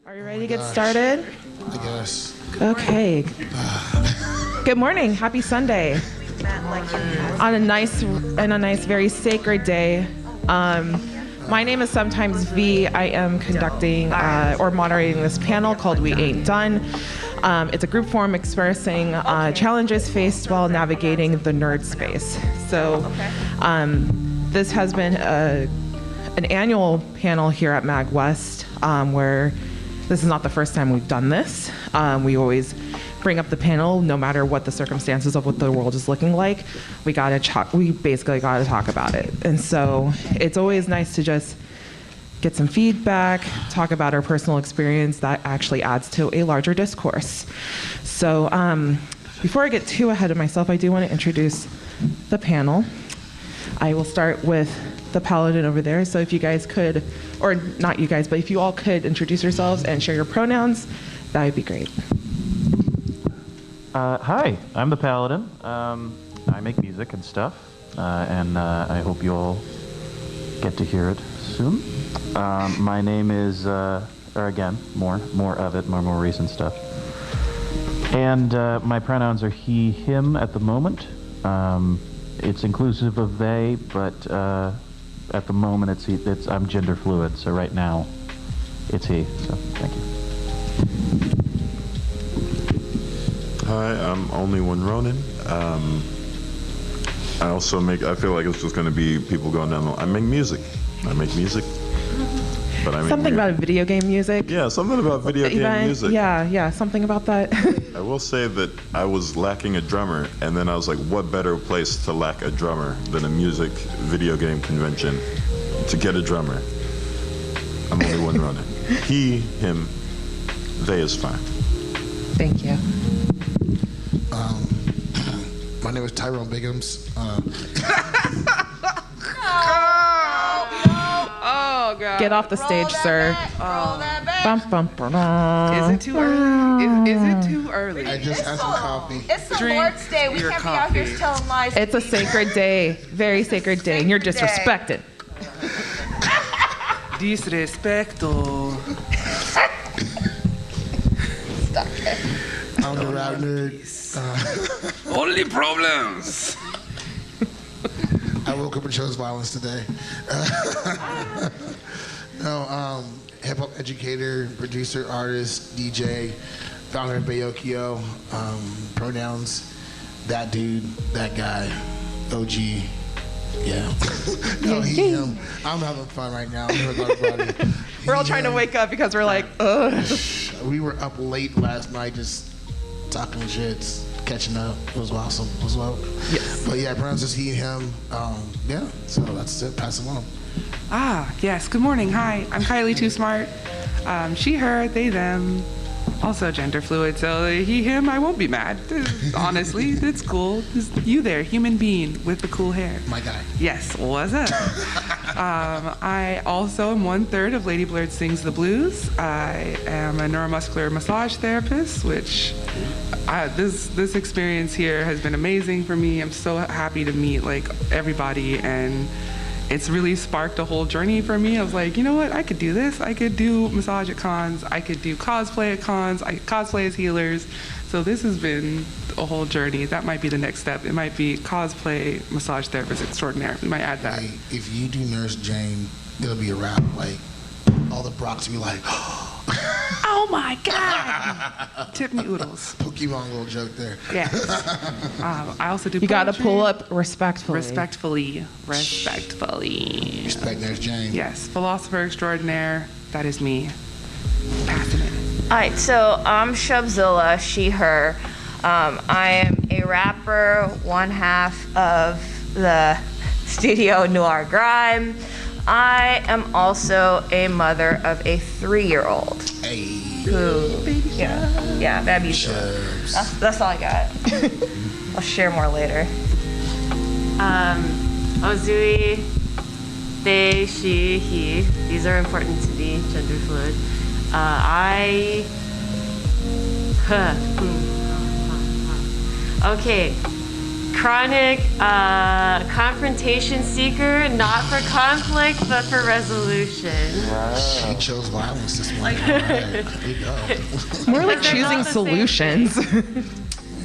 Are you ready to get started? I guess. Okay. Good morning. Happy Sunday. On a nice, very sacred day. My name is sometimes V. I am conducting or moderating this panel called We Ain't Done. It's a group forum expressing challenges faced while navigating the nerd space. So this has been an annual panel here at MAGWest where this is not the first time we've done this. We always bring up the panel no matter what the circumstances of what the world is looking like. We basically gotta talk about it. And so it's always nice to just get some feedback, talk about our personal experience that actually adds to a larger discourse. So before I get too ahead of myself, I do want to introduce the panel. I will start with the paladin over there. So if you guys could, or not you guys, but if you all could introduce yourselves and share your pronouns, that would be great. Hi, I'm the paladin. I make music and stuff, and I hope you all get to hear it soon. My name is, or again, more of it, more recent stuff. And my pronouns are he, him at the moment. It's inclusive of they, but at the moment I'm gender fluid, so right now it's he, so thank you. Hi, I'm Only One Ronin. I feel like it's just going to be people going down I make music, but I make Something about video game music. Yeah, something about video game music. Yeah, something about that. I will say that I was lacking a drummer, and then I was like, what better place to lack a drummer than a music video game convention to get a drummer? I'm Only One Ronin. He, him, they is fine. Thank you. My name is Tyrone Biggums. Oh, God. Get off the stage, sir. Bum, bum, Is it too early? Is it too early? I just had some coffee. It's the Drink Lord's Day. We your can't be out coffee. here telling lies. It's a sacred day, very sacred day, and you're Sacred day. disrespected. Disrespecto. Stop it. I'm the rap nerd. Only problems. I woke up and chose violence today. Hip hop educator, producer, artist, DJ, founder of Bayokio. Pronouns: that dude, that guy, OG. Yeah. No, he, him. I'm having fun right now. I'm with everybody. We're all trying to wake up because we're like, ugh. We were up late last night just talking shits, catching up. It was awesome as well. Yes. But yeah, pronounces he, him. Yeah, so that's it. Pass it along. Yes. Good morning. Hi. I'm Kylie Too Smart. She, her, they, them. Also gender fluid, so he, him, I won't be mad. Honestly, it's cool. Just you there, human being with the cool hair. My guy. Yes, what's up? I also am 1/3 of Lady Blurred Sings the Blues. I am a neuromuscular massage therapist, which this experience here has been amazing for me. I'm so happy to meet like everybody, and it's really sparked a whole journey for me. I was like, you know what? I could do this. I could do massage at cons. I could do cosplay at cons. I cosplay as healers. So this has been a whole journey. That might be the next step. It might be cosplay massage therapist extraordinaire. We might add that. Hey, if you do Nurse Jane, it'll be a wrap. Like, all the Brocs will be like, Oh my God! Tip me oodles. Pokemon little joke there. Yes. I also do You gotta poetry. pull up respectfully. Respectfully. Respect Nurse Jane. Yes. Philosopher extraordinaire. That is me. Passing it. All right, so I'm Shubzilla, she, her. I am a rapper, one half of the Studio Noir Grime. I am also a mother of a 3-year-old. Hey. Yeah, baby. Shubs. That's all I got. I'll share more later. Ozui, they, she, he. These are important to be gender fluid. Okay. chronic confrontation seeker, not for conflict, but for resolution. She chose violence this morning. All right, there you go. More like choosing solutions.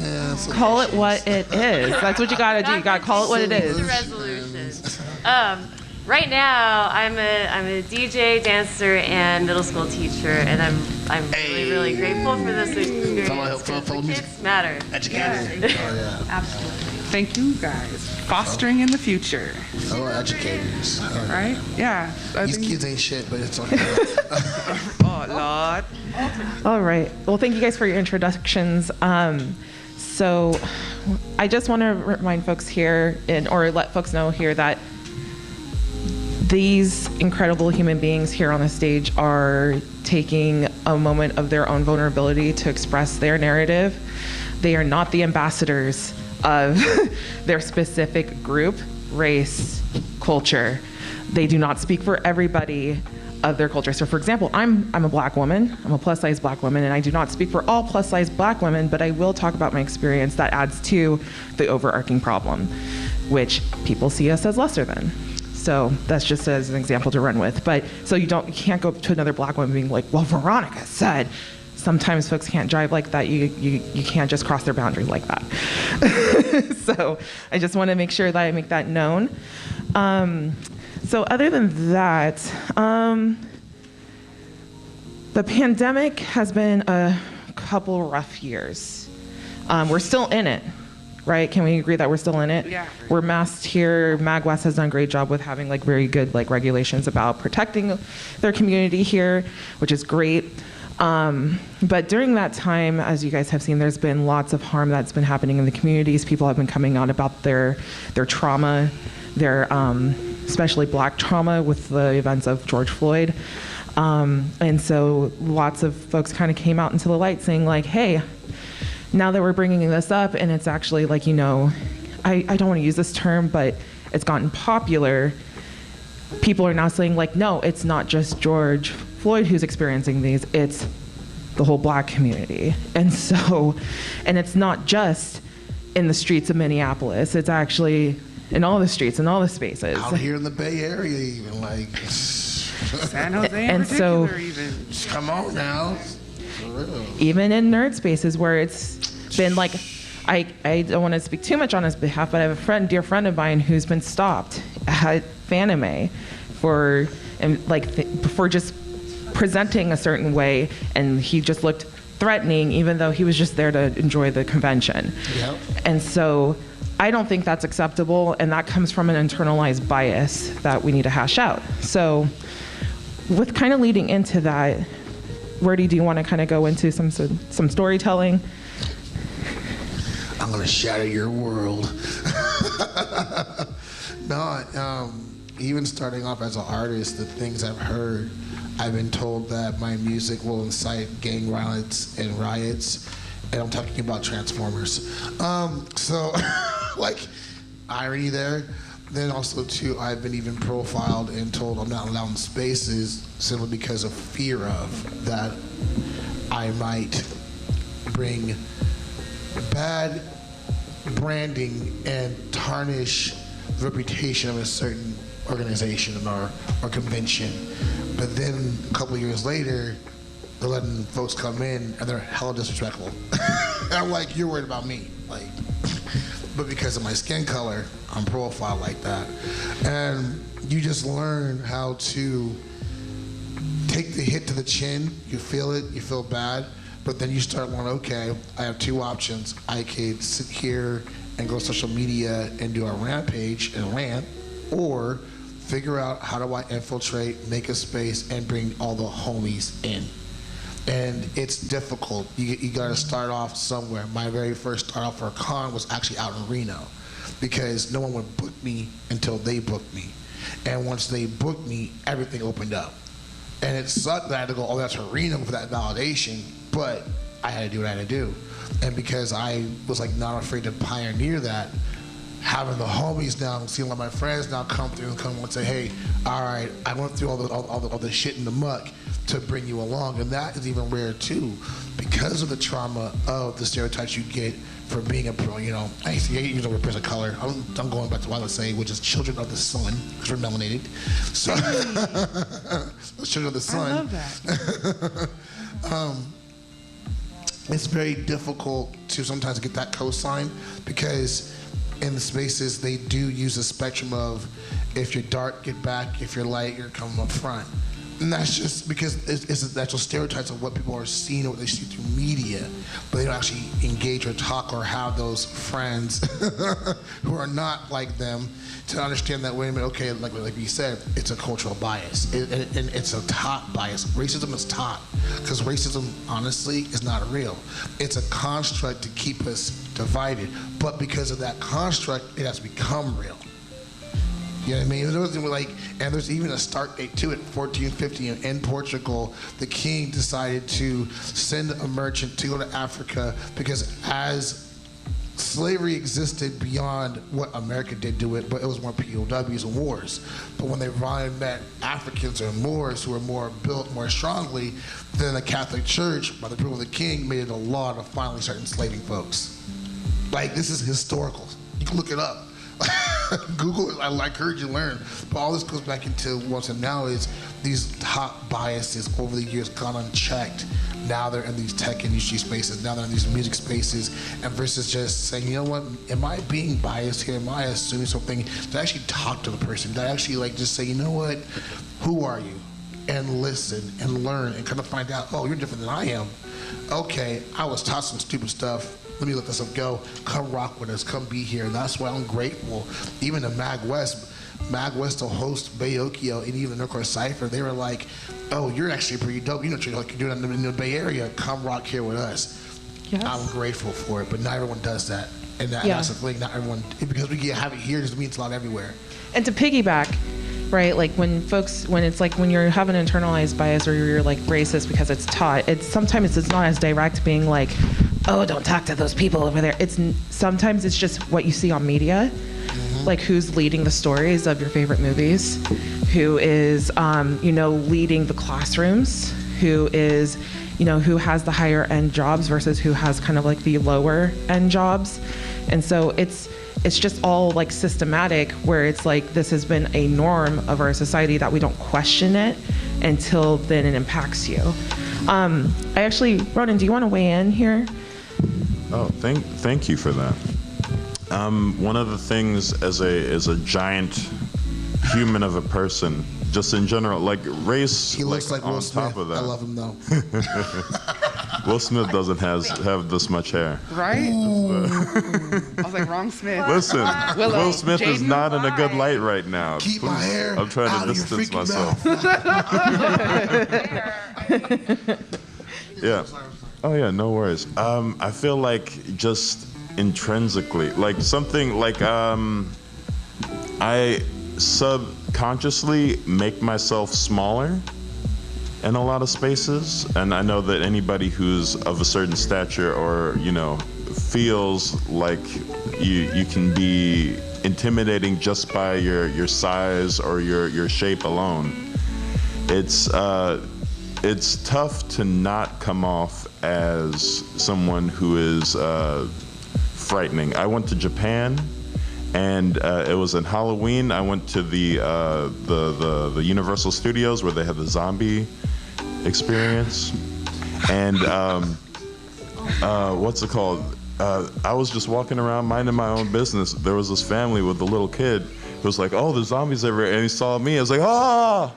Yeah, Call it what it is. That's what you gotta do. You gotta call it what it is. Resolution. Right now, I'm a DJ, dancer, and middle school teacher, and I'm really grateful for this experience. Fellow The music kids matter. educator. Oh, yeah. Absolutely. Thank you guys. Fostering in the future. Fellow educators. All right. Right? Yeah. These kids ain't shit, but it's okay. Oh, Lord. All right. Well, thank you guys for your introductions. So I just want to remind folks here, or let folks know here, that these incredible human beings here on the stage are taking a moment of their own vulnerability to express their narrative. They are not the ambassadors of their specific group, race, culture. They do not speak for everybody of their culture. So for example, I'm a black woman, I'm a plus size black woman, and I do not speak for all plus size black women, but I will talk about my experience that adds to the overarching problem, which people see us as lesser than. So that's just as an example to run with. But so you can't go to another black woman being like, well, Veronica said. Sometimes folks can't drive like that. You can't just cross their boundaries like that. So I just want to make sure that I make that known. So other than that, the pandemic has been a couple rough years. We're still in it, right? Can we agree that we're still in it? Yeah. We're masked here. MAGWest has done a great job with having very good regulations about protecting their community here, which is great. But during that time, as you guys have seen, there's been lots of harm that's been happening in the communities. People have been coming out about their trauma, their especially black trauma with the events of George Floyd. And so lots of folks kind of came out into the light saying hey, now that we're bringing this up, and it's actually I don't want to use this term, but it's gotten popular, people are now saying no, it's not just George Floyd who's experiencing these, it's the whole black community. And it's not just in the streets of Minneapolis, it's actually in all the streets, in all the spaces. Out here in the Bay Area, even San Jose in And so- particular, even. come on now. For real. Even in nerd spaces where it's been I don't want to speak too much on his behalf, but I have a dear friend of mine who's been stopped at Fanime for just presenting a certain way, and he just looked threatening even though he was just there to enjoy the convention. Yep. And so I don't think that's acceptable, and that comes from an internalized bias that we need to hash out. So with kind of leading into that, Wordy, do you want to kind of go into some storytelling? I'm gonna shatter your world. No, even starting off as an artist, the things I've heard, I've been told that my music will incite gang violence and riots, and I'm talking about Transformers. So, irony there. Then also too, I've been even profiled and told I'm not allowed in spaces simply because of fear of that I might bring bad branding and tarnish the reputation of a certain organization or convention. But then a couple of years later, they're letting folks come in and they're hella disrespectful. And I'm like, you're worried about me. But because of my skin color, I'm profiled like that. And you just learn how to take the hit to the chin. You feel it, you feel bad, but then you start going, okay, I have two options. I could sit here and go to social media and do a rampage and rant, or figure out how do I infiltrate, make a space, and bring all the homies in. And it's difficult. You gotta start off somewhere. My very first start off for a con was actually out in Reno, because no one would book me until they booked me. And once they booked me, everything opened up. And it sucked that I had to go all the way out to Reno for that validation, but I had to do what I had to do. And because I was not afraid to pioneer that, having the homies now, seeing my friends now come through and come and say, hey, all right, I went through all the shit in the muck to bring you along, and that is even rare too, because of the trauma of the stereotypes you get for being a pro. You know, I use the word person of color. I'm going back to what I was saying, which is children of the sun, because we're melanated. So, children of the sun. I love that. It's very difficult to sometimes get that cosign, because in the spaces they do use a spectrum of, if you're dark, get back, if you're light, you're coming up front. And that's just because it's the actual stereotypes of what people are seeing or what they see through media, but they don't actually engage or talk or have those friends who are not like them to understand that, wait a minute, okay, like you said, it's a cultural bias. And it's a taught bias. Racism is taught, because racism, honestly, is not real. It's a construct to keep us divided, but because of that construct, it has become real. You know what I mean? And there's even a start date to it. 1450 in Portugal, the king decided to send a merchant to go to Africa, because as slavery existed beyond what America did to it, but it was more POWs and wars. But when they finally met Africans or Moors who were more built more strongly, then the Catholic Church, by the approval of the king, made it a law to finally start enslaving folks. Like, this is historical. You can look it up. Google it. I encourage you to learn. But all this goes back into what's now is these top biases over the years gone unchecked. Now they're in these tech industry spaces. Now they're in these music spaces. And versus just saying, you know what, am I being biased here? Am I assuming something? To actually talk to the person. To actually just say, you know what, who are you? And listen and learn and kind of find out, oh, you're different than I am. Okay, I was taught some stupid stuff. Let me let this up go. Come rock with us. Come be here. And that's why I'm grateful. Even the MAGWest will host Bayokio, and even Nerdcore Cypher, they were like, oh, you're actually pretty dope. You know what you're doing in the Bay Area. Come rock here with us. Yes. I'm grateful for it, but not everyone does that. And that's the thing. Not everyone, because we have it here, doesn't mean it's not everywhere. And to piggyback, right, like when it's like when you have an internalized bias or you're like racist because it's taught, sometimes it's not as direct being like, oh, don't talk to those people over there. Sometimes it's just what you see on media, like who's leading the stories of your favorite movies, who is, leading the classrooms, who is, who has the higher end jobs versus who has kind of like the lower end jobs. And so it's just all like systematic, where it's like this has been a norm of our society that we don't question it until then it impacts you. Ronan, do you want to weigh in here? Oh, thank you for that. One of the things as a giant human of a person, just in general, like race, he looks like on Will top Smith. of that. I love him though. Will Smith doesn't have this much hair. Right? I was like, wrong Smith. Listen, Will Smith is Jaden, not in a good light right now. Keep Please, my hair I'm trying out to of your distance freaking myself. Yeah. Oh yeah, no worries. I feel like just intrinsically, like something like I subconsciously make myself smaller in a lot of spaces, and I know that anybody who's of a certain stature or feels like you can be intimidating just by your size or your shape alone. It's tough to not come off as someone who is frightening. I went to Japan, and it was in Halloween. I went to the Universal Studios where they had the zombie experience, and what's it called? I was just walking around minding my own business. There was this family with a little kid who was like, "Oh, there's zombies everywhere," and he saw me. I was like, "Ah!"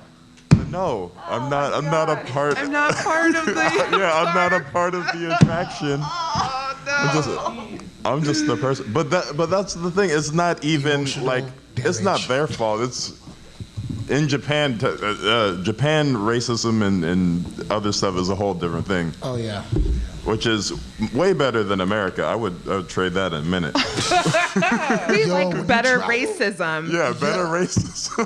No, I'm not a part. I'm not part of the. Yeah, I'm not a part of the attraction. Oh, no. I'm just the person. But that's the thing. It's not even Emotional like it's not their fault. It's in Japan. Japan racism and other stuff is a whole different thing. Oh yeah. Which is way better than America. I would trade that in a minute. We Yo, like when better you travel- racism. Yeah, better racism.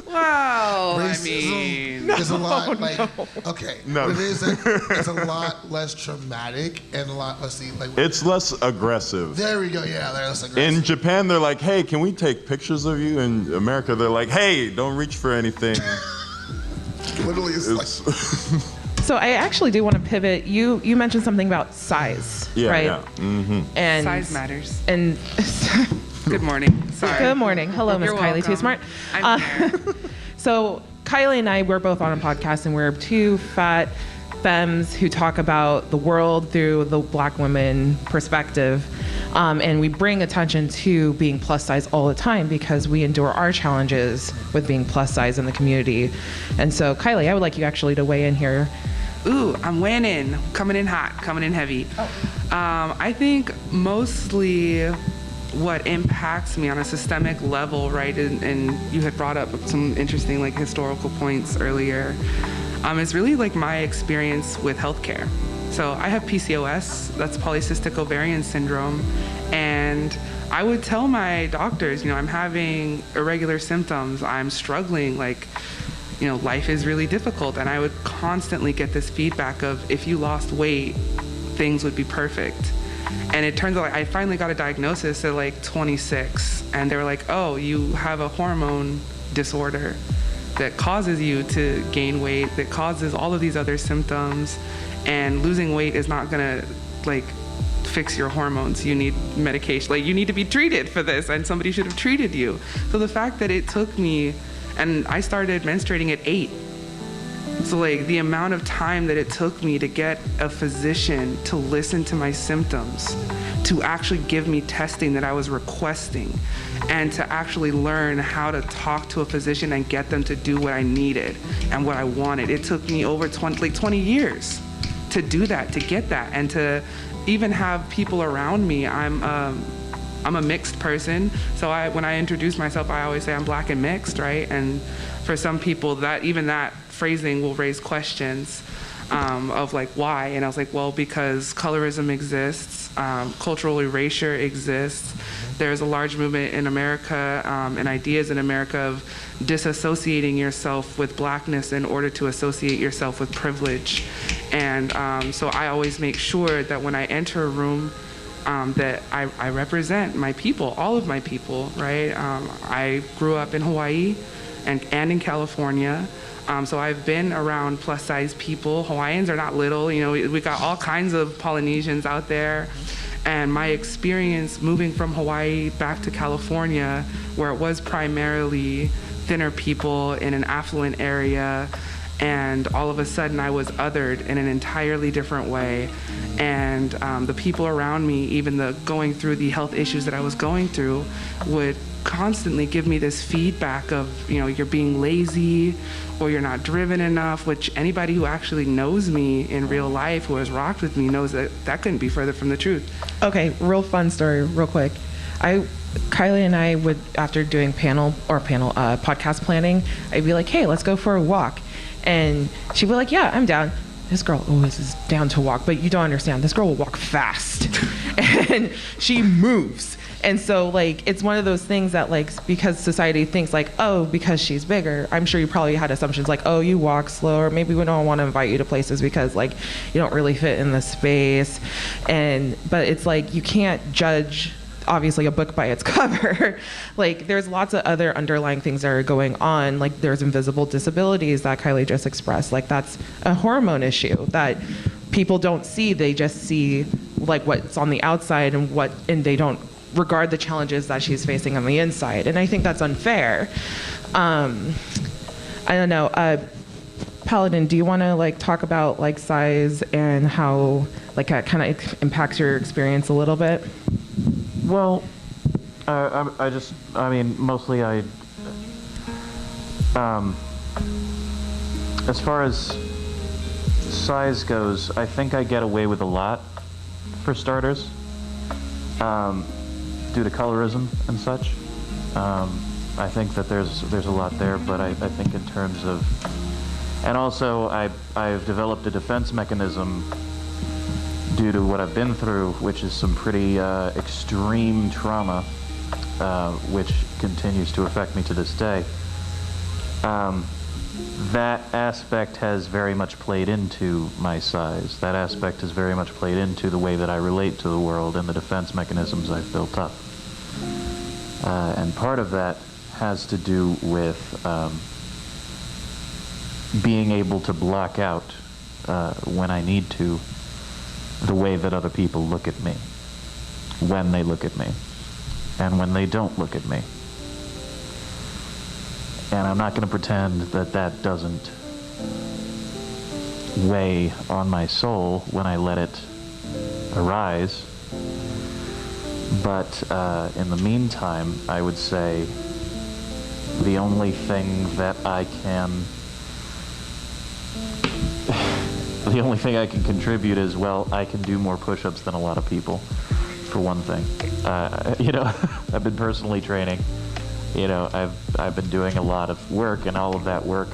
Wow. I Racism mean, is a lot like okay. No. But it's a lot less traumatic and a lot It's less aggressive. There we go. Yeah, less aggressive. In Japan, they're like, "Hey, can we take pictures of you?" In America, they're like, "Hey, don't reach for anything." Literally, it's like. So I actually do want to pivot. You mentioned something about size, Yeah, right? yeah. Mm-hmm. And Size matters. And Good morning. Sorry. good morning. Hello, Miss You're Kylie Too welcome. Smart. I'm here. So Kylie and I, we're both on a podcast, and we're two fat femmes who talk about the world through the Black woman perspective. And we bring attention to being plus size all the time because we endure our challenges with being plus size in the community. And so, Kylie, I would like you actually to weigh in here. Ooh, I'm weighing in, coming in hot, coming in heavy. I think mostly what impacts me on a systemic level, right, and you had brought up some interesting like historical points earlier, is really like my experience with healthcare. So I have PCOS, that's polycystic ovarian syndrome, and I would tell my doctors, I'm having irregular symptoms, I'm struggling, like, life is really difficult, and I would constantly get this feedback of if you lost weight, things would be perfect. And it turns out I finally got a diagnosis at like 26, and they were like, oh, you have a hormone disorder that causes you to gain weight, that causes all of these other symptoms, and losing weight is not gonna like fix your hormones. You need medication, like you need to be treated for this, and somebody should have treated you. So the fact that it took me, and I started menstruating at 8. So like the amount of time that it took me to get a physician to listen to my symptoms, to actually give me testing that I was requesting, and to actually learn how to talk to a physician and get them to do what I needed and what I wanted. It took me over 20 years to do that, to get that, and to even have people around me. I'm a mixed person, so when I introduce myself, I always say I'm Black and mixed, right? And for some people, that phrasing will raise questions of like, why? And I was like, well, because colorism exists, cultural erasure exists. There's a large movement in America and ideas in America of disassociating yourself with Blackness in order to associate yourself with privilege. And so I always make sure that when I enter a room, that I represent my people, all of my people, right? I grew up in Hawaii and in California. So I've been around plus size people. Hawaiians are not little, we got all kinds of Polynesians out there. And my experience moving from Hawaii back to California, where it was primarily thinner people in an affluent area, and all of a sudden I was othered in an entirely different way. And the people around me, even going through the health issues that I was going through, would constantly give me this feedback of, you're being lazy or you're not driven enough, which anybody who actually knows me in real life, who has rocked with me, knows that couldn't be further from the truth. Okay, real fun story, real quick. Kylie and I would, after doing podcast planning, I'd be like, hey, let's go for a walk. And she'd be like, yeah, I'm down. This girl always is down to walk, but you don't understand. This girl will walk fast and she moves. And so like, it's one of those things that like, because society thinks like, oh, because she's bigger, I'm sure you probably had assumptions like, oh, you walk slower. Maybe we don't want to invite you to places because like, you don't really fit in the space. But it's like, you can't judge obviously a book by its cover. Like there's lots of other underlying things that are going on. Like there's invisible disabilities that Kylie just expressed. Like that's a hormone issue that people don't see. They just see like what's on the outside and they don't regard the challenges that she's facing on the inside. And I think that's unfair. I don't know. Paladin, do you want to like talk about like size and how like that kind of impacts your experience a little bit? Well, mostly as far as size goes, I think I get away with a lot, for starters, due to colorism and such. I think that there's a lot there, but I think in terms of, and also I've developed a defense mechanism due to what I've been through, which is some pretty extreme trauma, which continues to affect me to this day. That aspect has very much played into my size. That aspect has very much played into the way that I relate to the world and the defense mechanisms I've built up. And part of that has to do with being able to block out when I need to the way that other people look at me, when they look at me, and when they don't look at me. And I'm not going to pretend that that doesn't weigh on my soul when I let it arise. But in the meantime, I would say the only thing that I can contribute is, well, I can do more push-ups than a lot of people, for one thing. You know, I've been personally training. You know, I've been doing a lot of work, and all of that work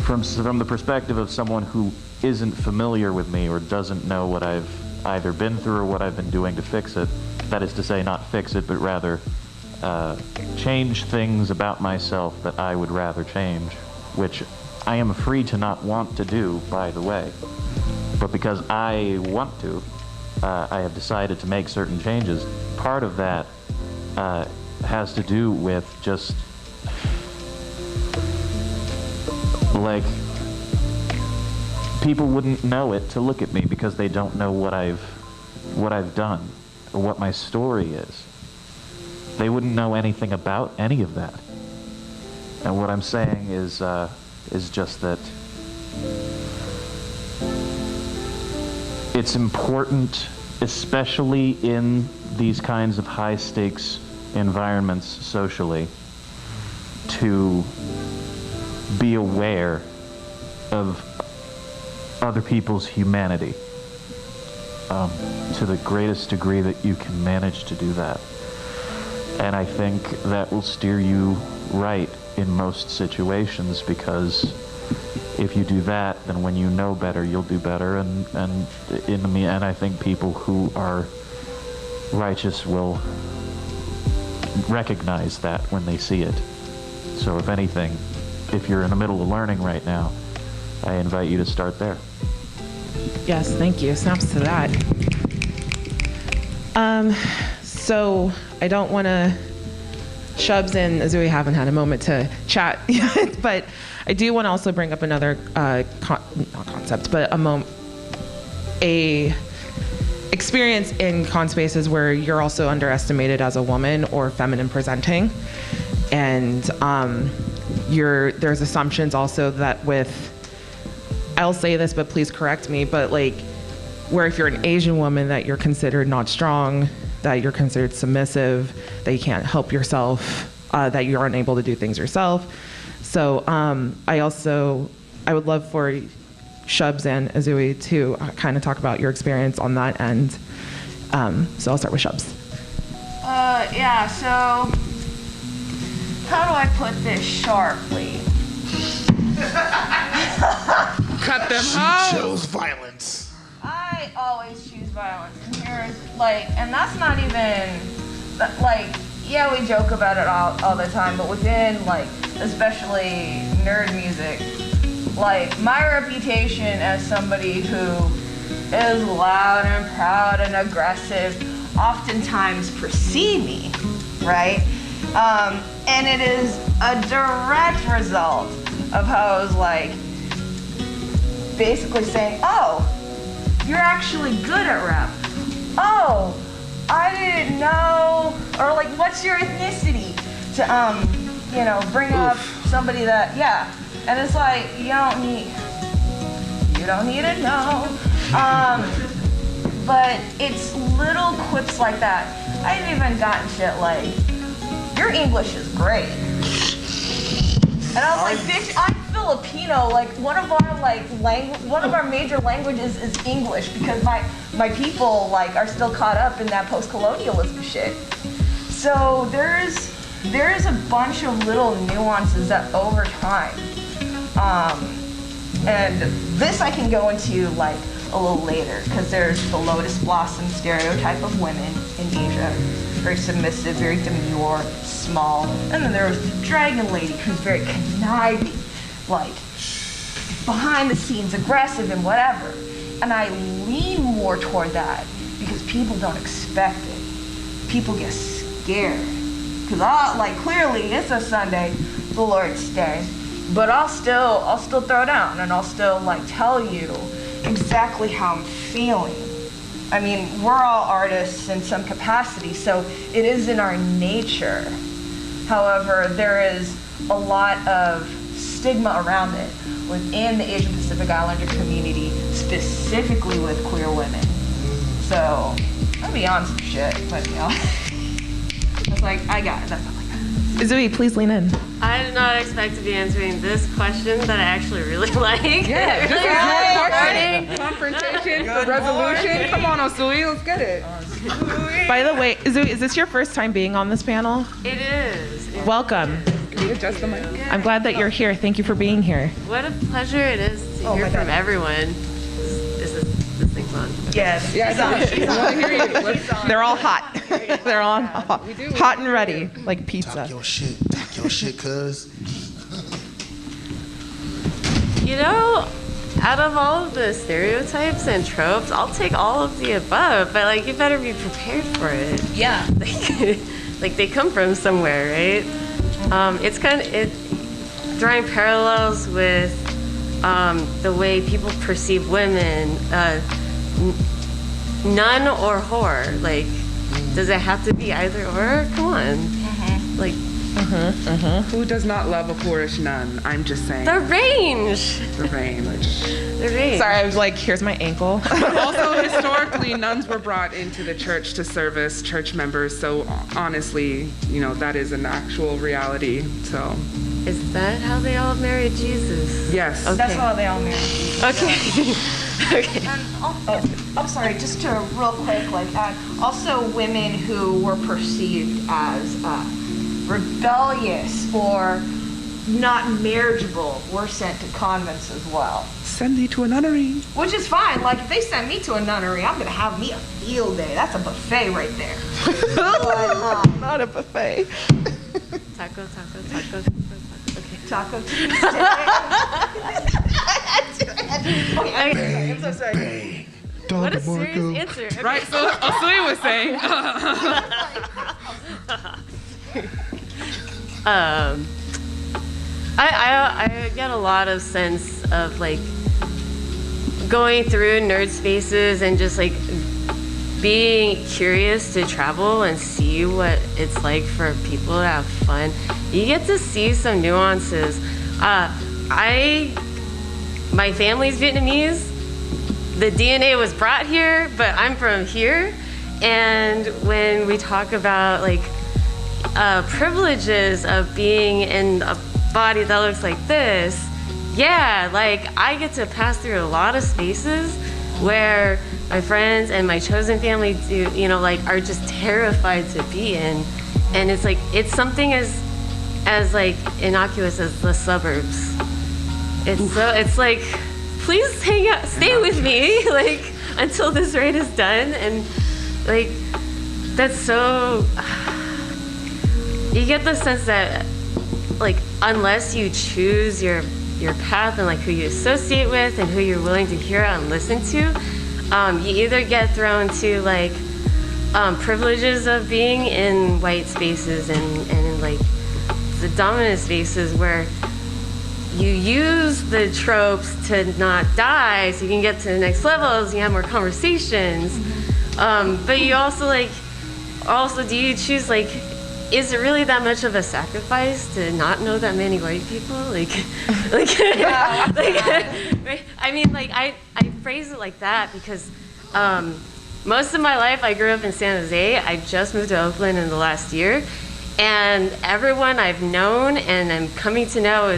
from the perspective of someone who isn't familiar with me or doesn't know what I've either been through or what I've been doing to fix it. That is to say, not fix it, but rather change things about myself that I would rather change, which I am free to not want to do, by the way. But because I want to, I have decided to make certain changes. Part of that has to do with just, like, people wouldn't know it to look at me because they don't know what I've done or what my story is. They wouldn't know anything about any of that. And what I'm saying is just that it's important, especially in these kinds of high stakes environments socially, to be aware of other people's humanity to the greatest degree that you can manage to do that. And I think that will steer you right in most situations, because if you do that, then when you know better, you'll do better. And I think people who are righteous will recognize that when they see it. So if anything, if you're in the middle of learning right now, I invite you to start there. Yes, thank you. Snaps to that. So I don't want to, Shubs and Azui haven't had a moment to chat yet, but I do want to also bring up another not concept, but a experience in con spaces where you're also underestimated as a woman or feminine presenting, and there's assumptions also that with, I'll say this, but please correct me, but like, where if you're an Asian woman, that you're considered not strong, that you're considered submissive, that you can't help yourself, that you're unable to do things yourself. So I would love for Shubs and Azui to kind of talk about your experience on that end. So I'll start with Shubs. Yeah, so how do I put this sharply? Cut them out. Chose violence. I always choose violence. And here's and that's not even yeah, we joke about it all the time, but within especially nerd music, my reputation as somebody who is loud and proud and aggressive oftentimes precede me, right? And it is a direct result of how I was basically saying, oh, you're actually good at rap. Oh, I didn't know, or what's your ethnicity? To bring up somebody that, yeah. And it's you don't need to know. But it's little quips like that. I've even gotten shit your English is great. And I was like, bitch, I'm Filipino. One of our major languages is English, because my people are still caught up in that post-colonialism shit. So there is a bunch of little nuances that over time, and this I can go into a little later, because there's the lotus blossom stereotype of women in Asia. Very submissive, very demure, small. And then there's the dragon lady, who's very conniving, behind the scenes, aggressive and whatever. And I lean more toward that because people don't expect it. People get scared. Because clearly it's a Sunday, the Lord's Day. but I'll still throw down, and I'll still like tell you exactly how I'm feeling. I mean, we're all artists in some capacity, so it is in our nature. However, there is a lot of stigma around it within the Asian Pacific Islander community, specifically with queer women. So, I'll be on some shit, but you know, it's like, I got it, that's not like that. Zoe, please lean in. I did not expect to be answering this question that I actually really like. Yeah, this Really is your question. Confrontation for resolution. Come on, Osui, let's get it. By the way, Zoe, is this your first time being on this panel? It is. Welcome. Can you adjust the mic? I'm glad that you're here. Thank you for being here. What a pleasure it is to hear from everyone. This thing's on. Yeah, I want to hear you. Let's, They're all hot. They're all hot and ready, like pizza. Talk your shit, cuz. You know, out of all of the stereotypes and tropes, I'll take all of the above, but like you better be prepared for it. yeah. Like they come from somewhere, right? It's kind of drawing parallels with the way people perceive women, nun or whore. Like, does it have to be either or? Come on, like. who does not love a Polish nun? I'm just saying. The range. The range. The range. Sorry, I was like, here's my ankle. Also, historically, nuns were brought into the church to service church members. So honestly, you know, that is an actual reality. So. Is that how they all married Jesus? Yes. Okay. That's how they all marry. Okay. Okay. And I'm sorry, just to real quick, like also women who were perceived as rebellious or not marriageable were sent to convents as well. Send thee to a nunnery. Which is fine. Like if they send me to a nunnery, I'm gonna have me a field day. That's a buffet right there. But, Not a buffet. Taco. Okay. Taco Tuesday. Okay, I'm so sorry. What a serious answer. Okay. Right. So Osui was saying. I get a lot of sense of like going through nerd spaces and just like being curious to travel and see what it's like for people to have fun. You get to see some nuances. My family's Vietnamese. The DNA was brought here, but I'm from here. And when we talk about like privileges of being in a body that looks like this, yeah, like I get to pass through a lot of spaces where my friends and my chosen family do, you know, like are just terrified to be in. And it's like, it's something as like innocuous as the suburbs. It's like, please hang out, stay with me, like until this ride is done. And like, that's so, you get the sense that like, unless you choose your path and like who you associate with and who you're willing to hear out and listen to, you either get thrown to like privileges of being in white spaces and in like the dominant spaces where you use the tropes to not die so you can get to the next levels, you have more conversations. But you also do you choose like, is it really that much of a sacrifice to not know that many white people? I mean, like I phrase it like that because most of my life I grew up in San Jose. I just moved to Oakland in the last year, and everyone I've known and I'm coming to know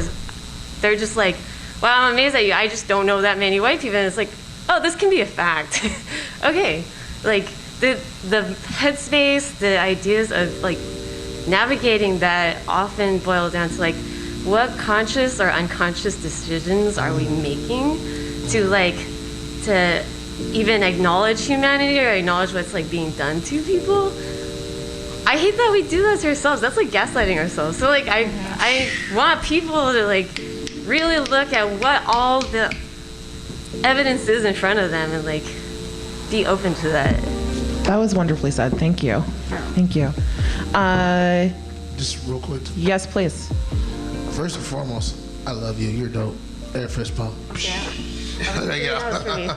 they're just like, wow, I'm amazed at you. I just don't know that many white people. And it's like, oh, this can be a fact. Okay, like the headspace, the ideas of like navigating that often boil down to like, what conscious or unconscious decisions are we making to even acknowledge humanity or acknowledge what's like being done to people? I hate that we do that to ourselves. That's like gaslighting ourselves. So like I want people to like really look at what all the evidence is in front of them and like be open to that. That was wonderfully said. Thank you. Thank you. Just real quick. Yes, please. First and foremost, I love you. You're dope. Air fist pump. Yeah. There you That was for me. go.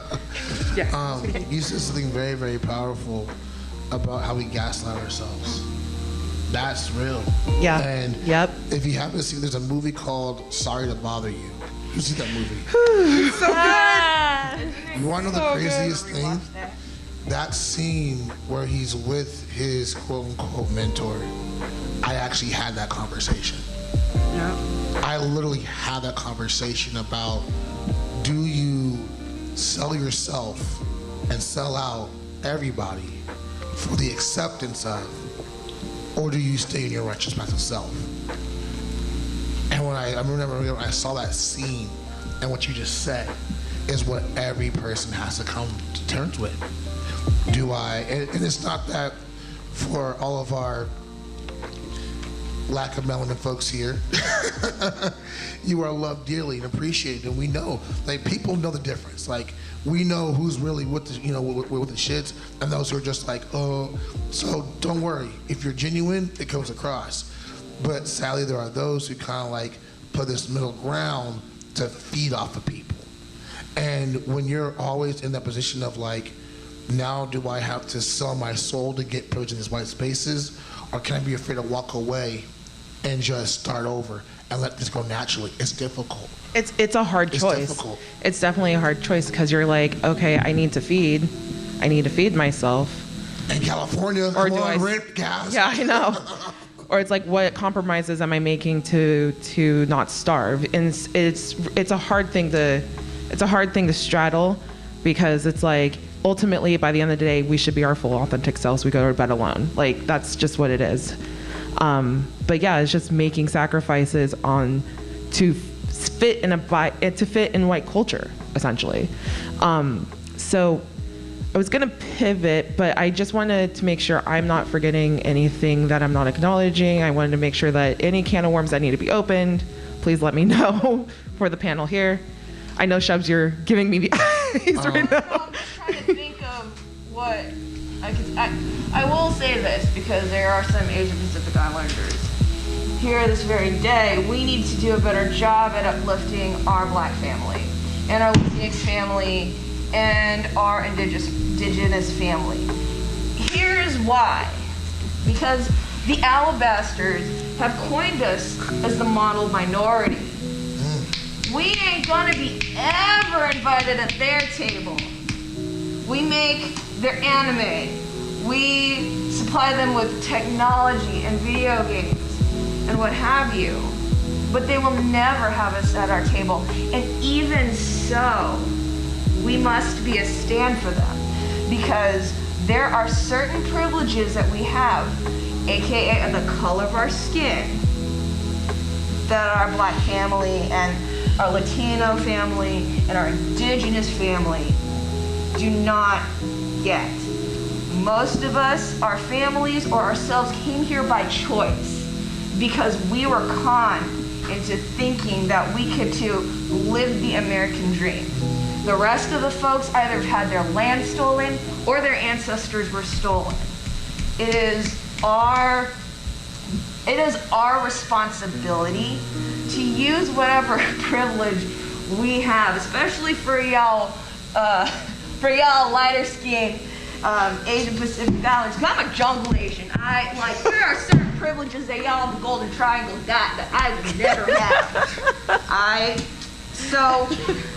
Yeah. You said something very, very powerful about how we gaslight ourselves. That's real. Yeah. And Yep. if you haven't seen, there's a movie called Sorry to Bother You. You see that movie? So good. You want to know the craziest thing? That scene where he's with his quote-unquote mentor, I actually had that conversation. Yeah. I literally had that conversation about, do you sell yourself and sell out everybody for the acceptance of, or do you stay in your righteous path of self? And when I remember when I saw that scene, and what you just said is what every person has to come to terms with. Do I, and it's not that for all of our lack of melanin folks here, you are loved dearly and appreciated, and we know, like, people know the difference. Like, we know who's really with the, you know, with the shits, and those who are just like, oh. So don't worry, if you're genuine, it comes across. But sadly, there are those who kind of like put this middle ground to feed off of people. And when you're always in that position of like, now do I have to sell my soul to get privilege in these white spaces, or can I be afraid to walk away and just start over and let this go naturally? It's difficult. It's a hard choice. Difficult. It's definitely a hard choice because you're like, okay, I need to feed myself. In California, Or come do on, I- rent, gas. Yeah, I know. Or it's like, what compromises am I making to not starve? And it's a hard thing to straddle, because it's like, ultimately by the end of the day, we should be our full authentic selves. We go to bed alone. Like, that's just what it is. But yeah, it's just making sacrifices to fit in white culture, essentially. So I was gonna pivot, but I just wanted to make sure I'm not forgetting anything that I'm not acknowledging. I wanted to make sure that any can of worms that need to be opened, please let me know for the panel here. I know, Shubs, you're giving me the eyes right now. I'm just trying to think of what I will say this, because there are some Asian Pacific Islanders here this very day. We need to do a better job at uplifting our Black family and our Latinx family and our indigenous family. Here's why. Because the Alabasters have coined us as the model minority. We ain't gonna be ever invited at their table. We make their anime. We supply them with technology and video games and what have you. But they will never have us at our table. And even so, we must be a stand for them, because there are certain privileges that we have, aka the color of our skin, that our Black family and our Latino family and our indigenous family do not get. Most of us, our families or ourselves, came here by choice because we were conned into thinking that we could too live the American dream. The rest of the folks either had their land stolen or their ancestors were stolen. It is our responsibility to use whatever privilege we have, especially for y'all lighter skinned Asian Pacific Islanders. 'Cause I'm a jungle Asian. There are certain privileges that y'all in the Golden Triangle got that I would never have. So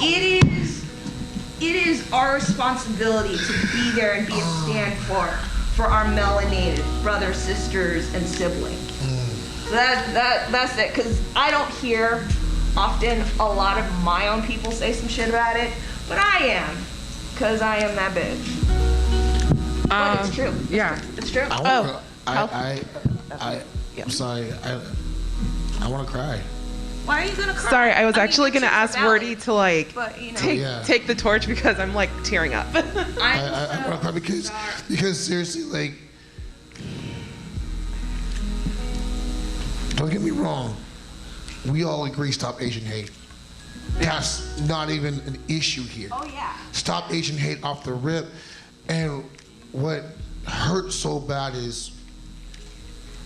it is our responsibility to be there and be a stand for our melanated brothers, sisters, and siblings. So that's it, because I don't hear often a lot of my own people say some shit about it, but I am, because I am that bitch. But it's true. Yeah. It's true. I'm sorry. I want to cry. Why are you gonna cry? Sorry, I was mean, actually it's gonna just ask valid, Wordy to like but, you know. take the torch, because I'm like tearing up. I want to cry because seriously, like, don't get me wrong. We all agree, stop Asian hate. That's not even an issue here. Oh yeah. Stop Asian hate off the rip. And what hurts so bad is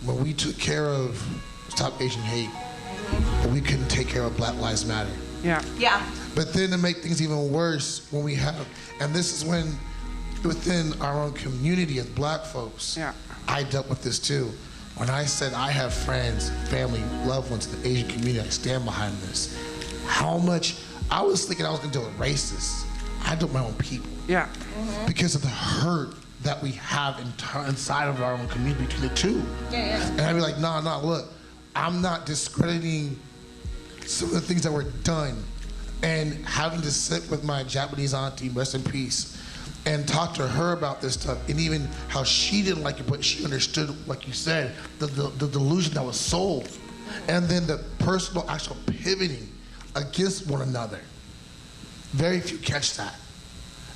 when we took care of Stop Asian Hate, but we couldn't take care of Black Lives Matter. Yeah. Yeah. But then to make things even worse, when we have, and this is when within our own community as Black folks, Yeah. I dealt with this too. When I said I have friends, family, loved ones in the Asian community, I stand behind this. How much, I was thinking I was gonna deal with racists. I dealt with my own people. Yeah. Because of the hurt that we have inside of our own community between the two. And I'd be like, nah, look, I'm not discrediting some of the things that were done. And having to sit with my Japanese auntie, rest in peace, and talk to her about this stuff, and even how she didn't like it, but she understood, like you said, the delusion that was sold. And then the personal actual pivoting against one another. Very few catch that.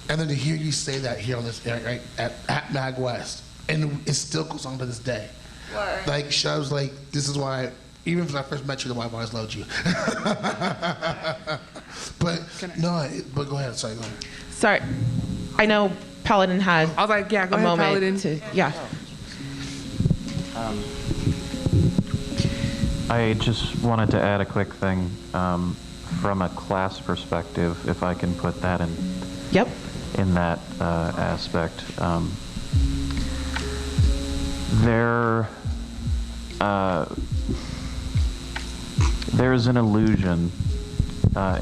And then to hear you say that here on this, right, at MAGWest, and it still goes on to this day. Word. Like, I was like, this is why, even when I first met you, I've always loved you. But go ahead, sorry, go ahead. Sorry, I know Paladin had I was like, yeah, go a ahead, moment Paladin. I just wanted to add a quick thing from a class perspective, if I can put that in. Yep. In that aspect, there's an illusion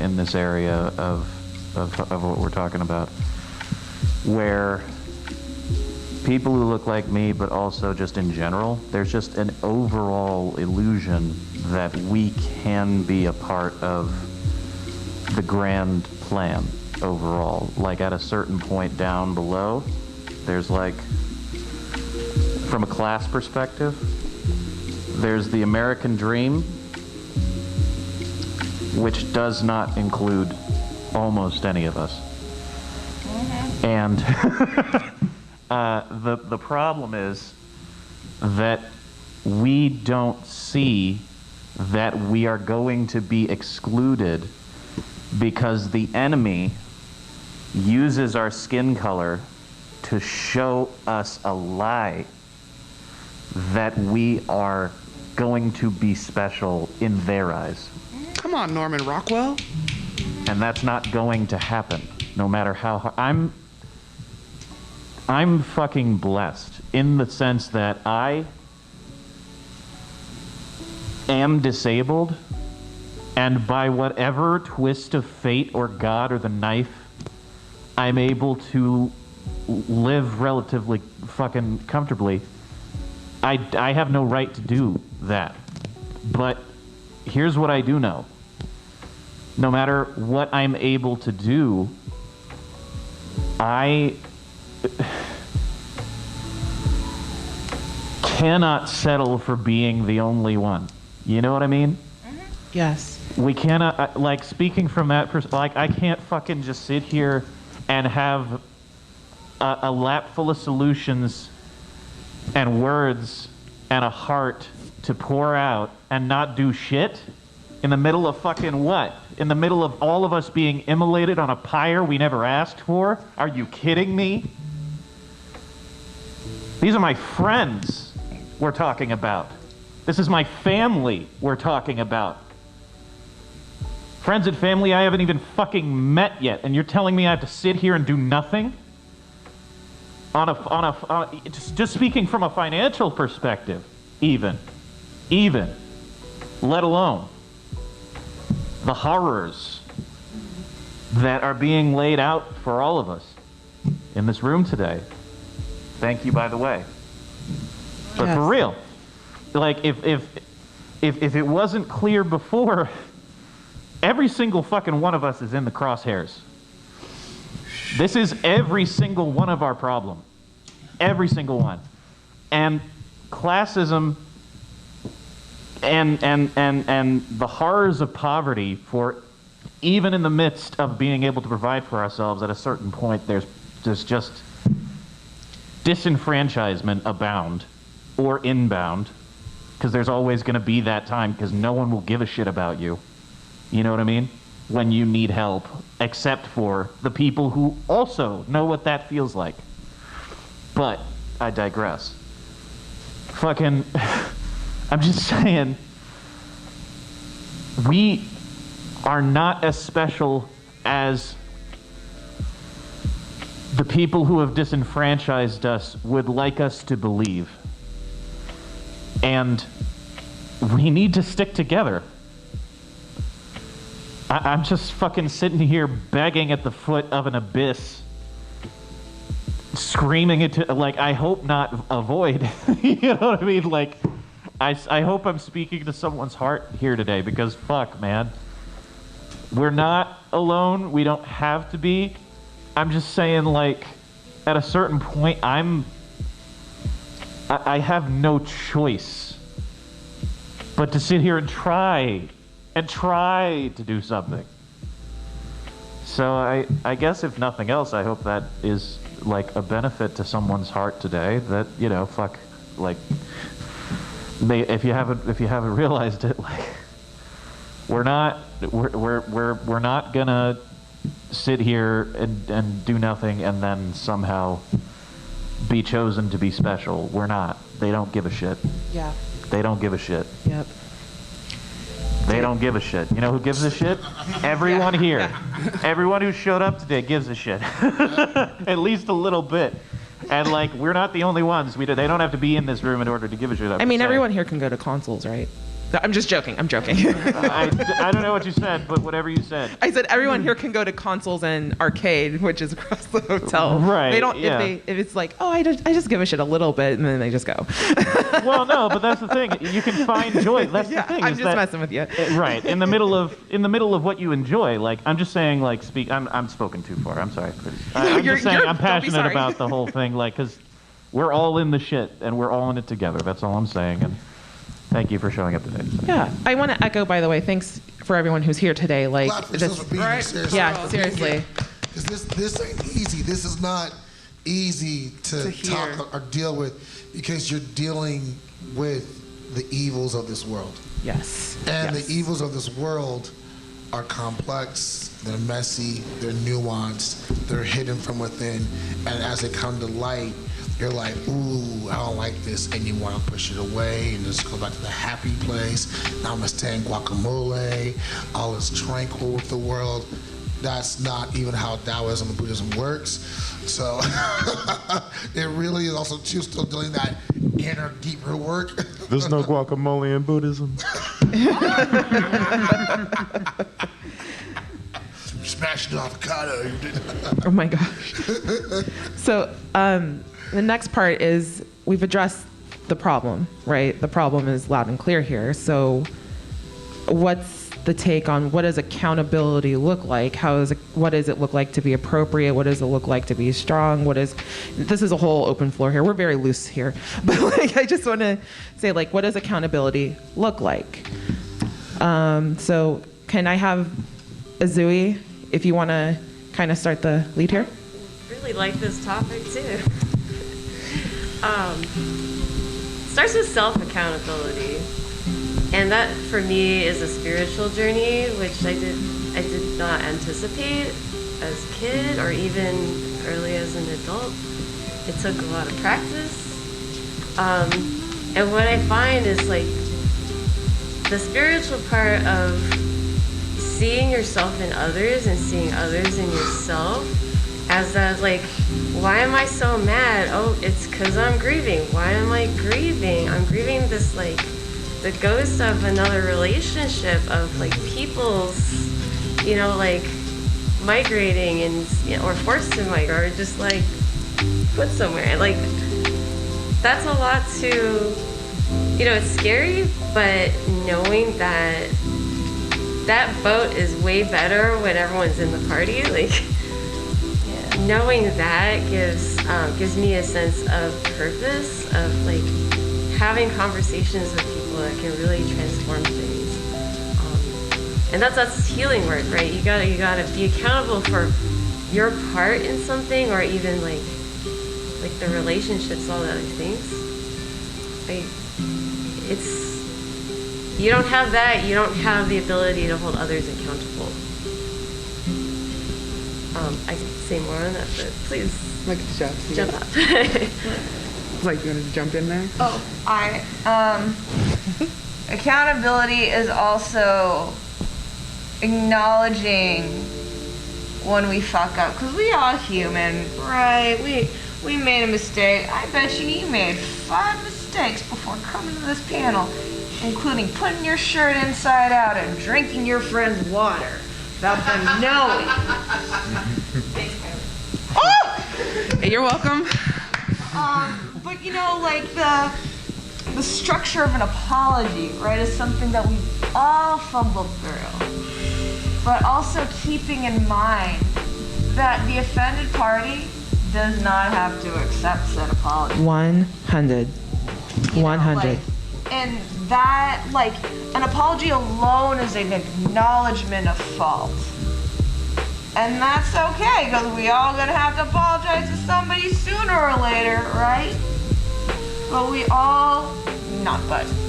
in this area of what we're talking about, where people who look like me, but also just in general, there's just an overall illusion that we can be a part of the grand plan overall. Like at a certain point down below, there's like, from a class perspective, there's the American dream, which does not include almost any of us. And the problem is that we don't see that we are going to be excluded because the enemy uses our skin color to show us a lie that we are going to be special in their eyes. Come on, Norman Rockwell. And that's not going to happen, no matter how hard. I'm fucking blessed in the sense that I am disabled, and by whatever twist of fate or God or the knife, I'm able to live relatively fucking comfortably. I have no right to do that. But here's what I do know. No matter what I'm able to do, I cannot settle for being the only one. You know what I mean? Yes. We cannot, like, speaking from that perspective, like, I can't fucking just sit here and have a lap full of solutions and words and a heart to pour out and not do shit in the middle of fucking what? In the middle of all of us being immolated on a pyre we never asked for? Are you kidding me? These are my friends we're talking about. This is my family we're talking about. Friends and family I haven't even fucking met yet, and you're telling me I have to sit here and do nothing? Just speaking from a financial perspective, even, let alone the horrors that are being laid out for all of us in this room today. Thank you, by the way. But Yes. for real, like if it wasn't clear before, every single fucking one of us is in the crosshairs. This is every single one of our problem. Every single one. And classism and the horrors of poverty, for even in the midst of being able to provide for ourselves, at a certain point there's just disenfranchisement abound or inbound, because there's always going to be that time, because no one will give a shit about you. You know what I mean? When you need help, except for the people who also know what that feels like. But I digress. Fucking, I'm just saying, we are not as special as the people who have disenfranchised us would like us to believe. And we need to stick together. I'm just fucking sitting here begging at the foot of an abyss, screaming it to, like, I hope not a void. You know what I mean? Like, I hope I'm speaking to someone's heart here today, because fuck, man. We're not alone. We don't have to be. I'm just saying, like, at a certain point, I have no choice but to sit here and try to do something. So I guess if nothing else, I hope that is like a benefit to someone's heart today, that, you know, fuck, like, if you haven't realized it, like, we're not gonna sit here and do nothing and then somehow be chosen to be special. We're not. They don't give a shit. Yeah. They don't give a shit. Yep. They don't give a shit. You know who gives a shit? Everyone here. Everyone who showed up today gives a shit. At least a little bit. And, like, we're not the only ones. They don't have to be in this room in order to give a shit. I mean, everyone here can go to consoles, right? I'm just joking. I'm joking. I don't know what you said, but whatever you said. I said everyone here can go to consoles and arcade, which is across the hotel. Right. They don't. Yeah. If it's like, oh, I just give a shit a little bit, and then they just go. Well, no, but that's the thing. You can find joy. That's the thing. I'm just messing with you. Right. In the middle of what you enjoy. Like, I'm just saying, like, I'm spoken too far. I'm sorry. I'm just saying I'm passionate about the whole thing, like, because we're all in the shit and we're all in it together. That's all I'm saying. And thank you for showing up today. Yeah, I want to echo, by the way, thanks for everyone who's here today. Like, right? Seriously. Because this ain't easy. This is not easy to talk or deal with, because you're dealing with the evils of this world. Yes. And the evils of this world are complex, they're messy, they're nuanced, they're hidden from within, and as they come to light, you're like, ooh, I don't like this, and you want to push it away and just go back to the happy place. Namaste and guacamole, all is tranquil with the world. That's not even how Taoism and Buddhism works. So it really is also still doing that inner, deeper work. There's no guacamole in Buddhism. Smashed avocado. Oh my gosh. So the next part is we've addressed the problem, right? The problem is loud and clear here. So what's the take on what does accountability look like? What does it look like to be appropriate? What does it look like to be strong? This is a whole open floor here. We're very loose here. But like, I just want to say, like, what does accountability look like? So can I have Azui, if you want to kind of start the lead here? I really like this topic too. Starts with self-accountability, and that for me is a spiritual journey, which I did not anticipate as a kid or even early as an adult. It took a lot of practice, and what I find is, like, the spiritual part of seeing yourself in others and seeing others in yourself as that, like, why am I so mad? Oh, it's because I'm grieving. Why am I grieving? I'm grieving this, like, the ghost of another relationship, of, like, people's, you know, like, migrating and, you know, or forced to migrate, or just, like, put somewhere. Like, that's a lot to, you know, it's scary, but knowing that that boat is way better when everyone's in the party, like, knowing that gives me a sense of purpose, of, like, having conversations with people that can really transform things. And that's healing work, right? You gotta be accountable for your part in something, or even like the relationships, all the other things. You don't have that, you don't have the ability to hold others accountable. I could say more on that, but please Like, jump up. Like, you wanted to jump in there? Accountability is also acknowledging when we fuck up, because we all human, right? We made a mistake. I bet you made 5 mistakes before coming to this panel, including putting your shirt inside out and drinking your friend's water without them knowing. Oh! Hey, you're welcome. But you know, like the structure of an apology, right, is something that we all fumble through. But also keeping in mind that the offended party does not have to accept said apology. 100. 100. And that, like, an apology alone is an acknowledgement of fault. And that's okay, because we all gonna have to apologize to somebody sooner or later, right? But we all,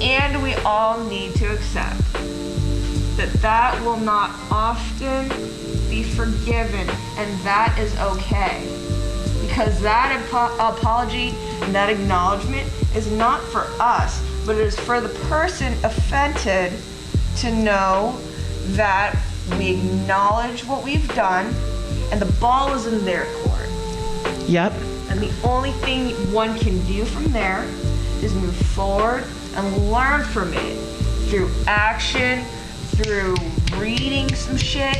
and we all need to accept that will not often be forgiven, and that is okay. Because that apology and that acknowledgement is not for us, but it is for the person offended to know that we acknowledge what we've done and the ball is in their court. Yep. And the only thing one can do from there is move forward and learn from it through action, through reading some shit,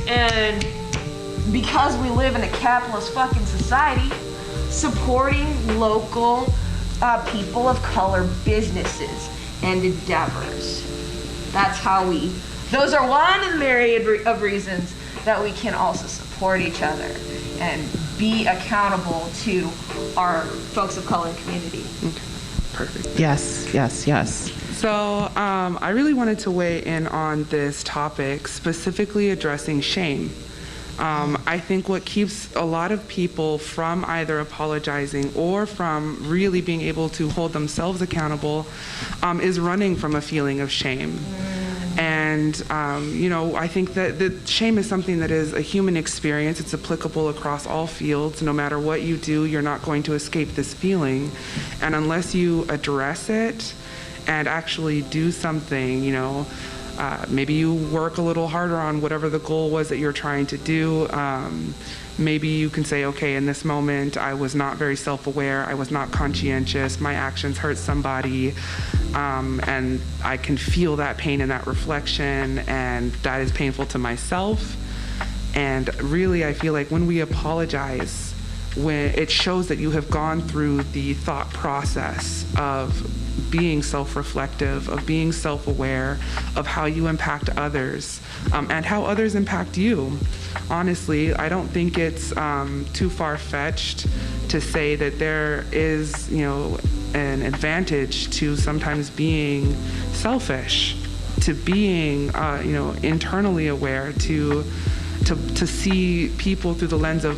and because we live in a capitalist fucking society, supporting local people of color businesses and endeavors. That's how those are one of the myriad of reasons that we can also support each other and be accountable to our folks of color community. Okay. Perfect. Yes, yes, yes. So I really wanted to weigh in on this topic, specifically addressing shame. I think what keeps a lot of people from either apologizing or from really being able to hold themselves accountable is running from a feeling of shame. And, I think that the shame is something that is a human experience. It's applicable across all fields. No matter what you do, you're not going to escape this feeling. And unless you address it and actually do something, maybe you work a little harder on whatever the goal was that you're trying to do. Maybe you can say, okay, in this moment, I was not very self-aware. I was not conscientious. My actions hurt somebody. And I can feel that pain and that reflection, and that is painful to myself. And really, I feel like when we apologize, when it shows that you have gone through the thought process of being self-reflective, of being self-aware of how you impact others, and how others impact you. Honestly, I don't think it's too far-fetched to say that there is, an advantage to sometimes being selfish, to being, internally aware, to see people through the lens of,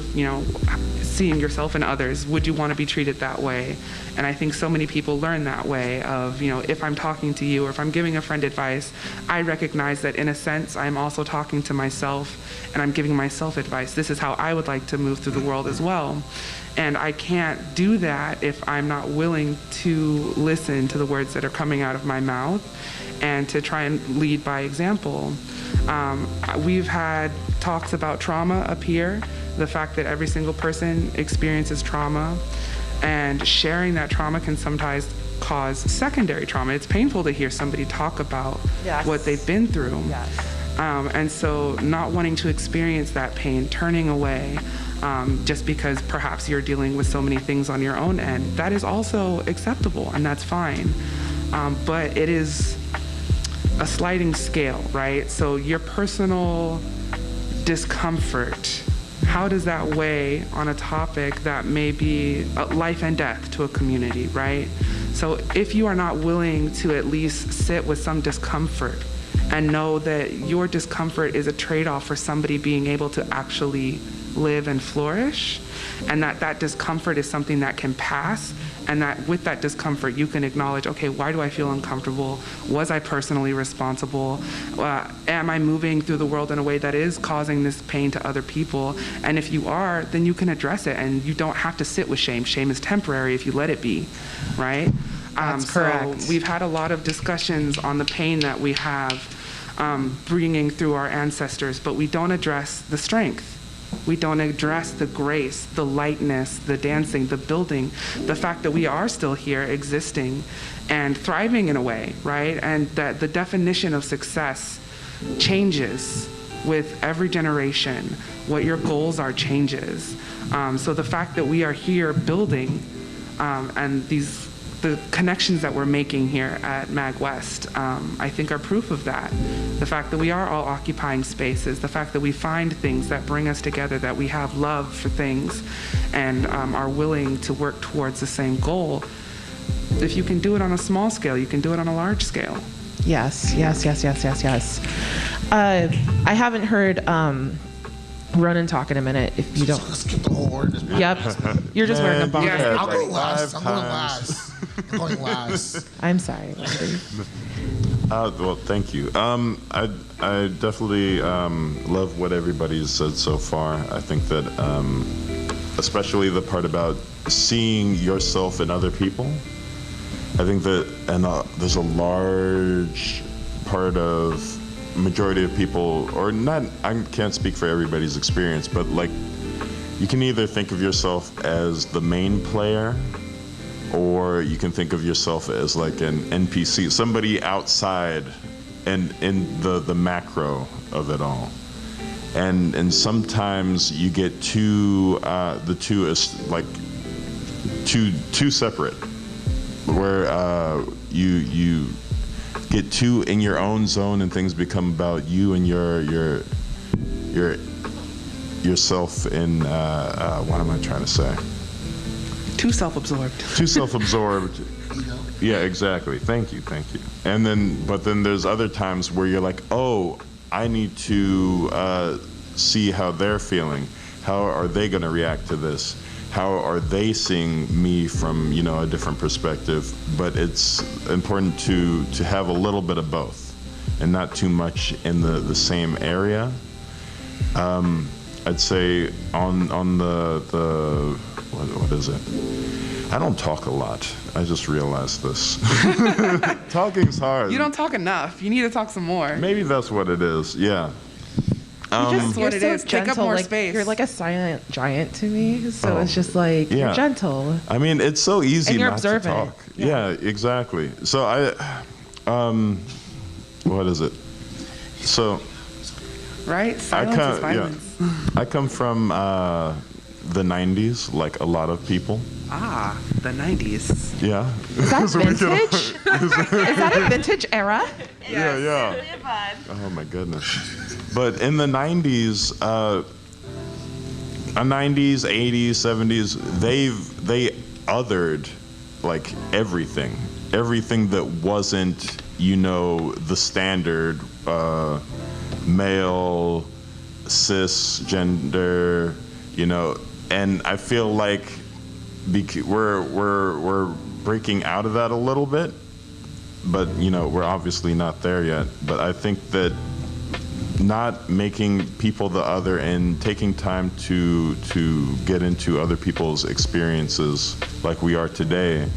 seeing yourself and others. Would you want to be treated that way? And I think so many people learn that way of, if I'm talking to you or if I'm giving a friend advice, I recognize that in a sense, I'm also talking to myself and I'm giving myself advice. This is how I would like to move through the world as well. And I can't do that if I'm not willing to listen to the words that are coming out of my mouth and to try and lead by example. We've had talks about trauma up here, the fact that every single person experiences trauma, and sharing that trauma can sometimes cause secondary trauma. It's painful to hear somebody talk about what they've been through. Yes. And so not wanting to experience that pain, turning away, just because perhaps you're dealing with so many things on your own end, that is also acceptable, and that's fine. But it is a sliding scale, right? So your personal discomfort, how does that weigh on a topic that may be life and death to a community, right? So if you are not willing to at least sit with some discomfort and know that your discomfort is a trade-off for somebody being able to actually live and flourish, and that discomfort is something that can pass, and that with that discomfort you can acknowledge, okay, why do I feel uncomfortable? Was I personally responsible? Am I moving through the world in a way that is causing this pain to other people? And if you are, then you can address it, and you don't have to sit with shame. Shame is temporary if you let it be, right? That's correct. So we've had a lot of discussions on the pain that we have bringing through our ancestors, but we don't address the strength. We don't address the grace, the lightness, the dancing, the building, the fact that we are still here existing and thriving in a way, right? And that the definition of success changes with every generation. What your goals are changes. So the fact that we are here building and the connections that we're making here at MAGWest, I think are proof of that. The fact that we are all occupying spaces, the fact that we find things that bring us together, that we have love for things and are willing to work towards the same goal. If you can do it on a small scale, you can do it on a large scale. Yes. I haven't heard Ronan talk in a minute. If you don't skip the whole word. Yep. You're just wearing a bumper. Yeah. I'll go last. I'm going last. I'm sorry. Well, thank you. I definitely love what everybody's said so far. I think that especially the part about seeing yourself in other people. I think that, and there's a large part of majority of people, or not, I can't speak for everybody's experience, but like you can either think of yourself as the main player, or you can think of yourself as like an NPC, somebody outside and in the macro of it all. And sometimes you get the two is like too separate, where you get too in your own zone and things become about you and yourself in what am I trying to say? Too self-absorbed. Too self-absorbed. Yeah, exactly. Thank you. But then there's other times where you're like, oh, I need to see how they're feeling. How are they going to react to this? How are they seeing me from, a different perspective? But it's important to have a little bit of both and not too much in the same area. I'd say on the what is it? I don't talk a lot. I just realized this. Talking's hard. You don't talk enough. You need to talk some more. Maybe that's what it is. Yeah. That's what it so is. Take up more like, space. You're like a silent giant to me. So it's just like, you're gentle. I mean, it's so easy and you're not observant. to talk. Yeah, exactly. So what is it? So. Right? Silence is violence. Yeah. I come from the 90s, like a lot of people. Ah, the 90s. Yeah. Is that vintage? Is that a vintage era? Yes. Yeah. Oh my goodness. But in the 90s, 90s, 80s, 70s, they othered like everything that wasn't, the standard male, cisgender, and I feel like we're breaking out of that a little bit, but we're obviously not there yet. But I think that not making people the other and taking time to get into other people's experiences like we are today,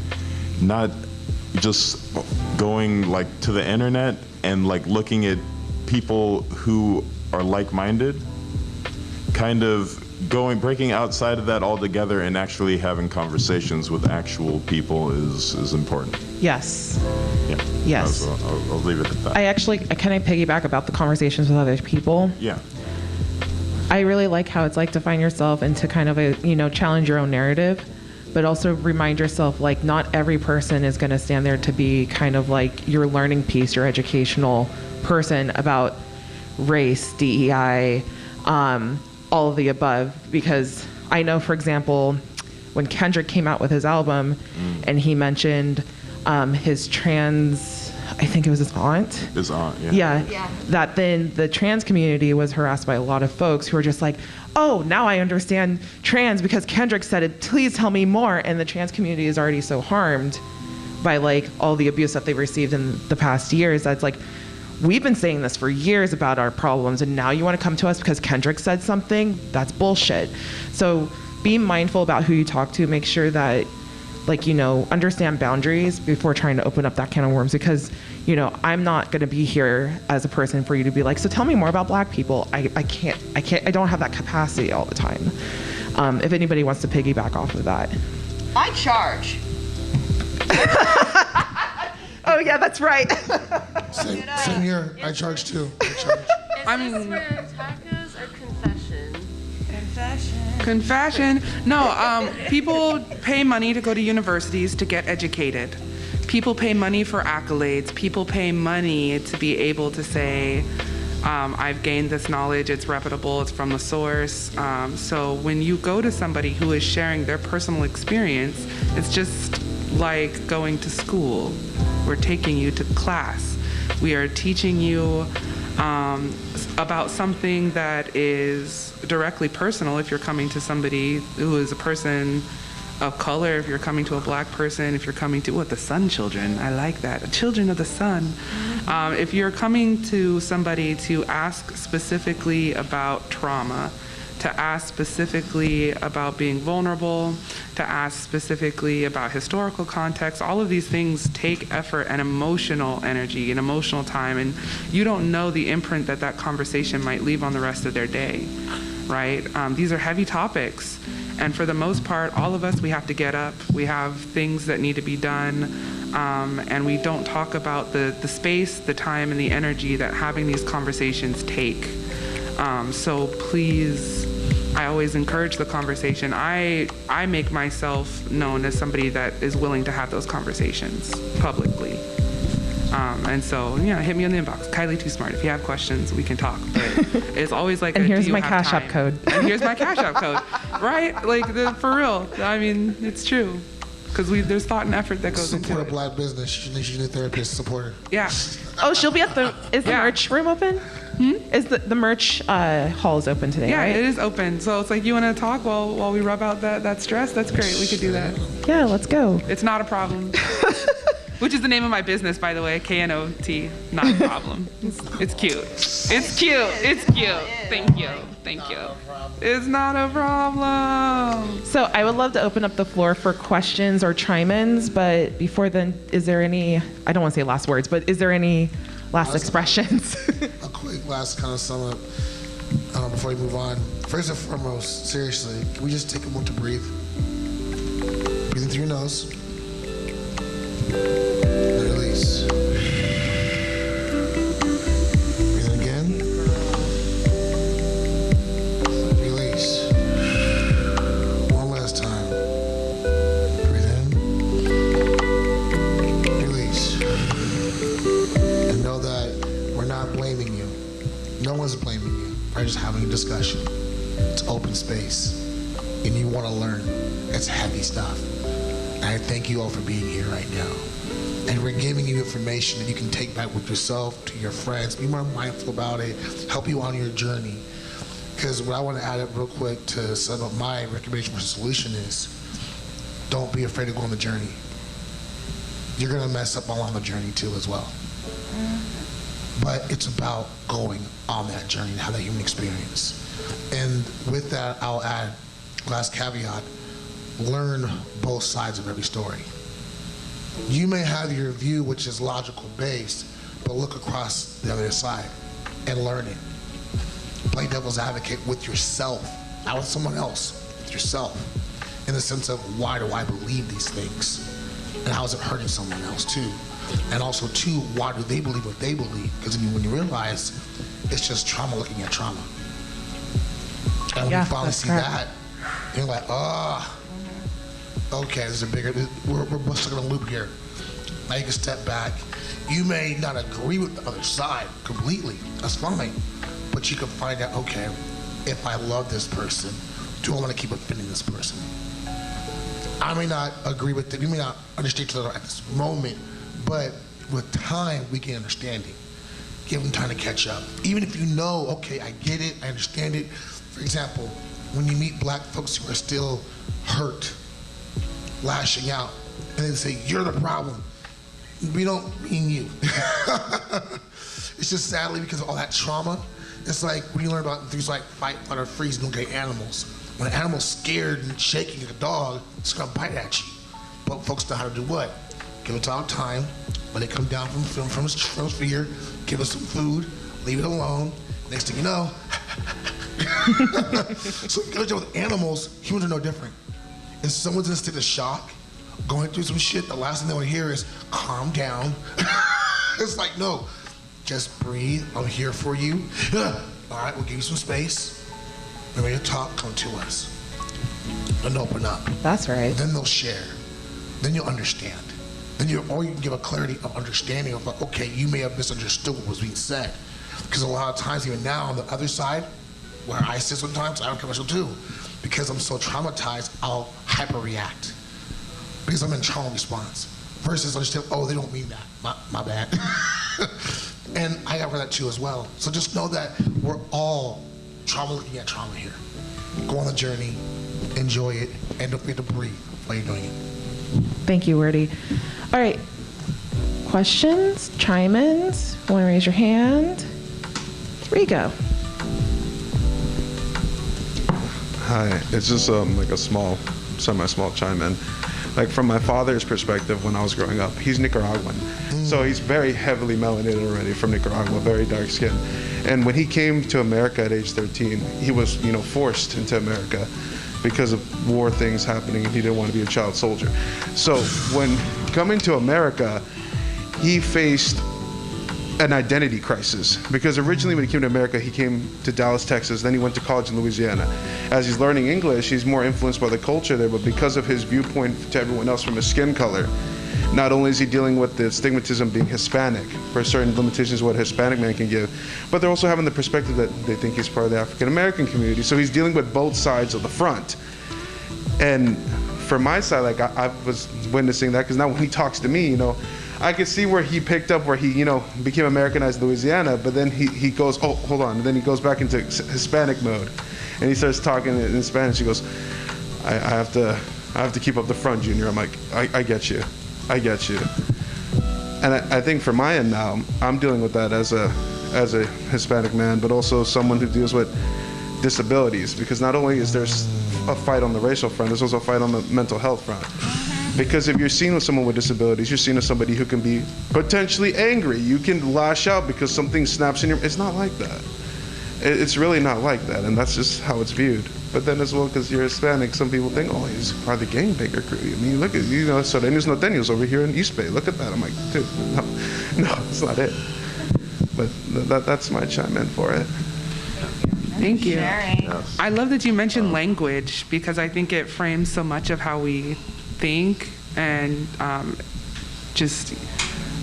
not just going like to the internet and like looking at people who are like-minded, kind of breaking outside of that altogether and actually having conversations with actual people is important. Yes. Yeah. Yes. I'll leave it at that. Can I piggyback about the conversations with other people? Yeah. I really like how it's like to find yourself and to kind of, challenge your own narrative, but also remind yourself, like, not every person is going to stand there to be kind of like your learning piece, your educational person about race, DEI, all of the above. Because I know, for example, when Kendrick came out with his album and he mentioned his trans, I think it was his aunt. His aunt, yeah. Yeah. That then the trans community was harassed by a lot of folks who were just like, oh, now I understand trans because Kendrick said it, please tell me more. And the trans community is already so harmed by like all the abuse that they've received in the past years. That's like, we've been saying this for years about our problems, and now you want to come to us because Kendrick said something? That's bullshit. So be mindful about who you talk to. Make sure that like, understand boundaries before trying to open up that can of worms, because, I'm not going to be here as a person for you to be like, so tell me more about Black people. I can't, I don't have that capacity all the time. If anybody wants to piggyback off of that. I charge. Oh yeah, that's right. Same here. I charge too. Is this for tacos or confession? Confession. No, people pay money to go to universities to get educated. People pay money for accolades. People pay money to be able to say, I've gained this knowledge, it's reputable, it's from the source. So when you go to somebody who is sharing their personal experience, it's just like going to school. We're taking you to class. We are teaching you about something that is directly personal if you're coming to somebody who is a person of color, if you're coming to a Black person, if you're coming to, the Sun Children, I like that, children of the sun. If you're coming to somebody to ask specifically about trauma, to ask specifically about being vulnerable, to ask specifically about historical context, all of these things take effort and emotional energy and emotional time, and you don't know the imprint that that conversation might leave on the rest of their day, right? These are heavy topics. And for the most part, all of us, we have to get up. We have things that need to be done. And we don't talk about the space, the time, and the energy that having these conversations take. So please, I always encourage the conversation. I make myself known as somebody that is willing to have those conversations publicly. And so, hit me in the inbox. Kylie Too Smart. If you have questions, we can talk. But it's always like, and here's my Cash App code. And here's my Cash App code, right? Like, for real. I mean, it's true. Because there's thought and effort that goes into it. Support a Black business. She's a therapist. Support her. Yeah. Oh, she'll be at is the merch room open? Is the merch hall is open today, right? Yeah, it is open. So it's like, you want to talk while we rub out that stress? That's great. We could do that. Yeah, let's go. It's not a problem. Which is the name of my business, by the way, KNOT, not a problem. It's cute. It's cute. It's cute. Thank you. Thank you. It's not a problem. So I would love to open up the floor for questions or chime-ins, but before then, is there any, I don't want to say last words, but is there any last expressions? A quick last kind of sum up before we move on. First and foremost, seriously, can we just take a moment to breathe? Breathe in through your nose. And release. Breathe in again. Release. One last time. Breathe in. Release. And know that we're not blaming you. No one's blaming you. We're just having a discussion. It's open space. And you want to learn. It's heavy stuff. And I thank you all for being here right now. And we're giving you information that you can take back with yourself, to your friends. Be more mindful about it. Help you on your journey. Because what I want to add up real quick to some of my recommendation for solution is, don't be afraid to go on the journey. You're going to mess up along the journey too as well. But it's about going on that journey and have that human experience. And with that, I'll add, last caveat, learn both sides of every story. You may have your view, which is logical based, but look across the other side and learn it. Play devil's advocate with yourself, not with someone else, with yourself, in the sense of, why do I believe these things? And how is it hurting someone else too? And also too, why do they believe what they believe? Because when you realize it's just trauma looking at trauma. And when you finally see that, you're like, okay, there's a bigger, we're stuck in a loop here. Now you can step back. You may not agree with the other side completely, that's fine. But you can find out, okay, if I love this person, do I want to keep offending this person? I may not agree with them, we may not understand each other at this moment, but with time, we get understanding. Give them time to catch up. Even if you know, okay, I get it, I understand it. For example, when you meet Black folks who are still hurt, lashing out, and they say, you're the problem. We don't mean you. It's just sadly because of all that trauma. It's like when you learn about things like fight, flight, or freeze, don't get animals. When an animal's scared and shaking like a dog, it's gonna bite at you. folks know how to do what? Give a dog time. When they come down from fear, give us some food, leave it alone. Next thing you know, so with animals, humans are no different. If someone's in a state of shock, going through some shit, the last thing they want to hear is, calm down. It's like, no, just breathe, I'm here for you. All right, we'll give you some space. When ready to talk, come to us. Then open up. That's right. Then they'll share. Then you'll understand. Then you can give a clarity of understanding of, okay, you may have misunderstood what was being said. Because a lot of times, even now on the other side, where I sit sometimes, I don't care myself too. Because I'm so traumatized, I'll hyperreact. Because I'm in trauma response. Versus understand, oh, they don't mean that. My bad. And I got rid of that too as well. So just know that we're all trauma looking at trauma here. Go on the journey, enjoy it, and don't forget to breathe while you're doing it. Thank you, Wordy. All right. Questions? Chime-ins? Want to raise your hand? Rigo. Hi. It's just like a small, semi-small chime-in. Like from my father's perspective, when I was growing up, he's Nicaraguan. So he's very heavily melanated already from Nicaragua, very dark skin. And when he came to America at age 13, he was, forced into America because of war things happening, and he didn't want to be a child soldier. So when coming to America, he faced an identity crisis, because originally when he came to America, he came to Dallas, Texas, then he went to college in Louisiana. As he's learning English, he's more influenced by the culture there, but because of his viewpoint to everyone else from his skin color, not only is he dealing with the stigmatism being Hispanic, for certain limitations of what a Hispanic man can give, but they're also having the perspective that they think he's part of the African American community. So he's dealing with both sides of the front. And for my side, like I was witnessing that, because now when he talks to me, I could see where he picked up where he, became Americanized in Louisiana, but then he goes, oh, hold on. And then he goes back into Hispanic mode, and he starts talking in Spanish. He goes, I have to keep up the front, Junior. I'm like, I get you. I get you. And I think for my end now, I'm dealing with that as a Hispanic man, but also someone who deals with disabilities, because not only is there a fight on the racial front, there's also a fight on the mental health front. Because if you're seen with someone with disabilities, you're seen as somebody who can be potentially angry. You can lash out because something snaps in your... It's not like that. It's really not like that, and that's just how it's viewed. But then as well, because you're Hispanic, some people think, oh, he's part of the gangbanger crew. I mean, look at, Sodeños Norteños over here in East Bay. Look at that. I'm like, dude, no, that's not it. But that's my chime in for it. Thank you. I love that you mentioned language, because I think it frames so much of how we think, and just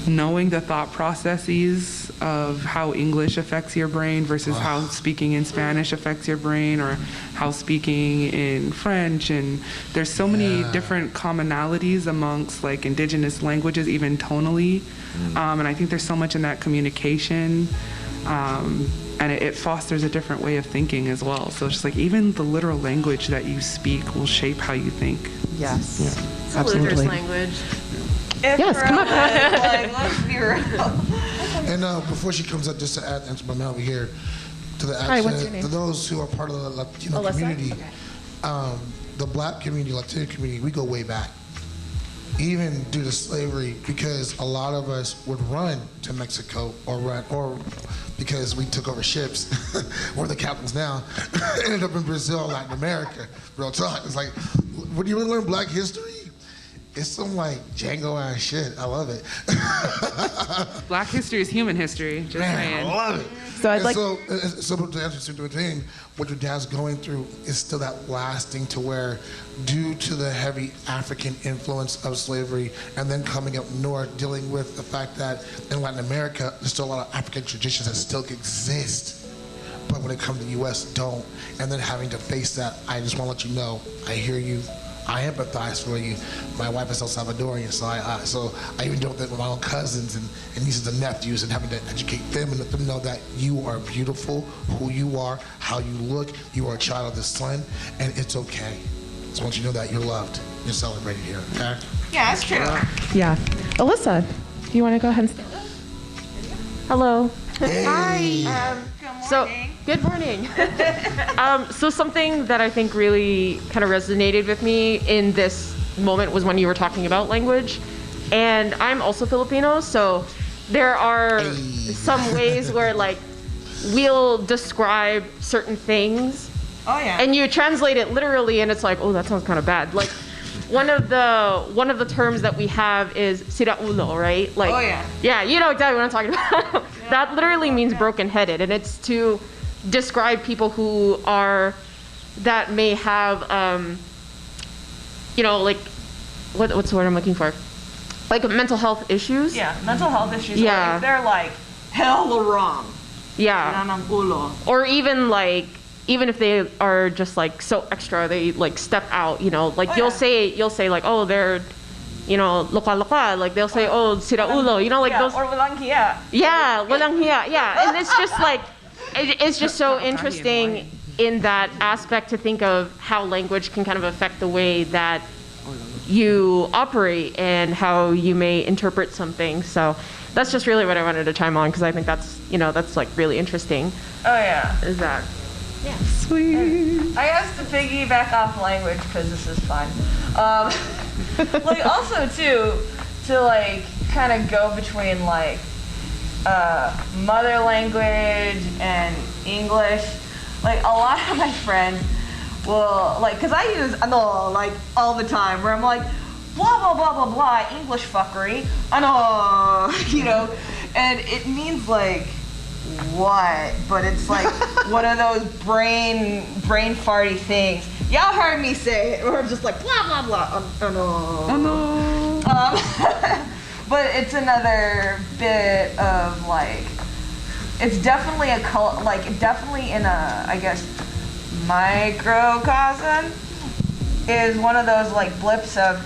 knowing the thought processes of how English affects your brain versus how speaking in Spanish affects your brain, or how speaking in French. And there's so many different commonalities amongst like indigenous languages, even tonally. And I think there's so much in that communication. And it fosters a different way of thinking as well. So it's just like even the literal language that you speak will shape how you think. Yes. It's a Absolutely. Luther's language. Yes, come on. Like, let's be real. And before she comes up, just to add to my man over here, to the Hi, what's your accent, name? to those who are part of the Latino Alyssa? community, the Black community, Latino community, we go way back. Even due to slavery, because a lot of us would run to Mexico or because we took over ships, we're the captains now, ended up in Brazil, Latin America. Real talk. It's like, when you learn Black history, it's some like Django ass shit. I love it. Black history is human history. Just saying. I love it. So I'd like. So to answer the thing, what your dad's going through is still that lasting to where, due to the heavy African influence of slavery, and then coming up north, dealing with the fact that in Latin America, there's still a lot of African traditions that still exist, but when it comes to the U.S., don't. And then having to face that, I just want to let you know, I hear you. I empathize for you. My wife is El Salvadorian, so I even deal with it with my own cousins and nieces and nephews, and having to educate them and let them know that you are beautiful, who you are, how you look. You are a child of the sun, and it's okay. So I want you to know that you're loved. You're celebrated here, okay? Yeah, that's true. Yeah. Alyssa, do you want to go ahead and stand up? Hello. Hey. Good morning. So something that I think really kind of resonated with me in this moment was when you were talking about language. And I'm also Filipino, so there are some ways where like we'll describe certain things. Oh yeah. And you translate it literally, and it's like, oh, that sounds kind of bad. Like one of the terms that we have is sira ulo, right? Like, oh yeah. Yeah, you know exactly what I'm talking about. That literally means broken-headed, and it's to describe people that may have, like, what's the word I'm looking for? Like mental health issues. Yeah, mental health issues. Yeah. Or if they're like hella wrong. Yeah. Or even if they are just like so extra, they like step out, like you'll say like, oh, they're, loka, like they'll say, oh, sira ulo, like those. Or walang hiya. Yeah, walang hiya, yeah. And it's just like, it's just so interesting in that aspect to think of how language can kind of affect the way that you operate and how you may interpret something. So that's just really what I wanted to chime on, because I think that's like really interesting. Oh yeah. Is that? Yeah. Sweet. And I guess to piggyback off language, because this is fun. Like also too, to like kind of go between like mother language and English. Like a lot of my friends will like, cause I use ano like all the time, where I'm like blah blah blah blah blah English fuckery, ano, and it means like what, but it's like one of those brain farty things. Y'all heard me say it, or I'm just like blah blah blah. Oh no. But it's another bit of like, it's definitely definitely in a, I guess, microcosm is one of those like blips of,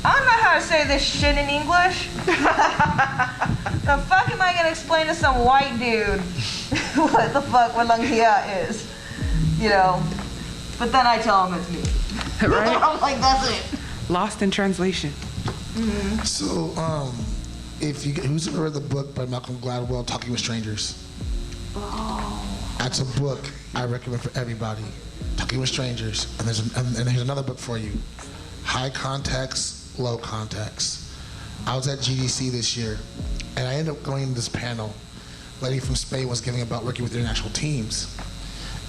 I don't know how to say this shit in English. The fuck am I gonna explain to some white dude what the fuck walang hiya is? But then I tell him it's me. Right? I'm like, that's it. Lost in translation. Mm-hmm. So, who's ever read the book by Malcolm Gladwell, Talking with Strangers? Oh. That's a book I recommend for everybody. Talking with Strangers. And here's another book for you. High Context, Low Context. I was at GDC this year, and I ended up going to this panel. A lady from Spain was giving about working with international teams,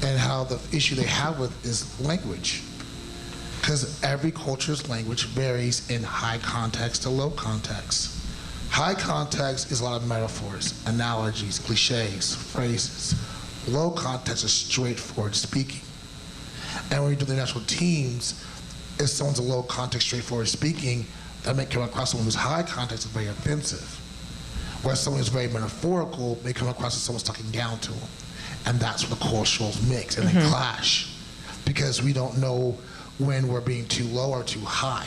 and how the issue they have with is language. Because every culture's language varies in high context to low context. High context is a lot of metaphors, analogies, cliches, phrases. Low context is straightforward speaking. And when you do the international teams, if someone's a low context, straightforward speaking, that may come across someone who's high context as very offensive. Where someone who's very metaphorical may come across as someone's talking down to them. And that's where the cultures mix and they clash. Because we don't know when we're being too low or too high.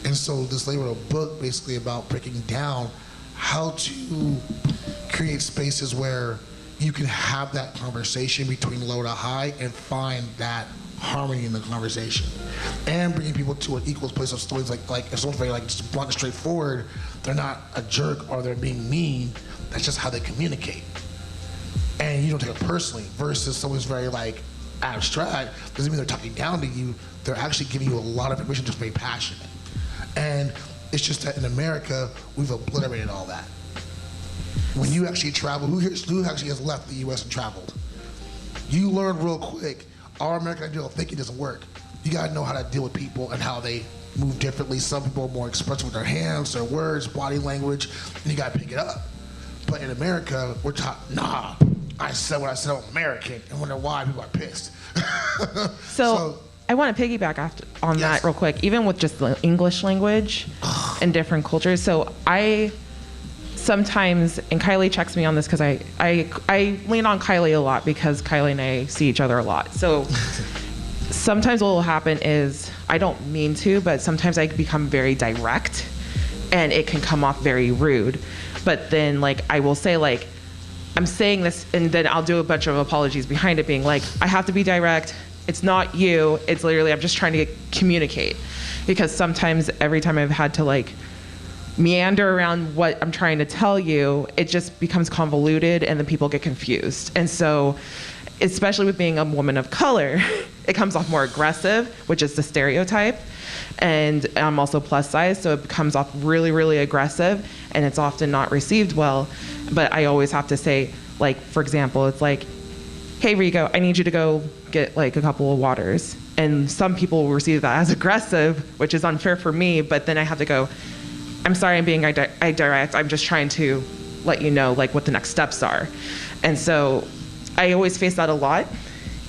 And so this lady wrote a book basically about breaking down how to create spaces where you can have that conversation between low to high and find that harmony in the conversation. And bringing people to an equal place of stories like if someone's very like just blunt and straightforward, they're not a jerk or they're being mean, that's just how they communicate. And you don't take it personally, versus someone's very like abstract, doesn't mean they're talking down to you, they're actually giving you a lot of information, just very passionate. And it's just that in America, we've obliterated all that. When you actually travel, who actually has left the US and traveled? You learn real quick, our American ideal of thinking doesn't work. You gotta know how to deal with people and how they move differently. Some people are more expressive with their hands, their words, body language, and you gotta pick it up. But in America, we're taught, nah, I said what I said, I'm American, and wonder why people are pissed. So I want to piggyback on that real quick, even with just the English language and different cultures. So I sometimes, and Kylie checks me on this because I lean on Kylie a lot because Kylie and I see each other a lot. So sometimes what will happen is, I don't mean to, but sometimes I become very direct and it can come off very rude. But then like I will say like, I'm saying this, and then I'll do a bunch of apologies behind it being like, I have to be direct. It's not you. It's literally, I'm just trying to communicate. Because sometimes every time I've had to like meander around what I'm trying to tell you, it just becomes convoluted and then people get confused. And so, especially with being a woman of color, it comes off more aggressive, which is the stereotype. And I'm also plus size, so it comes off really, really aggressive, and it's often not received well. But I always have to say, like, for example, it's like, hey, Rico, I need you to go get like a couple of waters. And some people will receive that as aggressive, which is unfair for me, but then I have to go, I'm sorry I'm being direct, I'm just trying to let you know like what the next steps are. And so I always face that a lot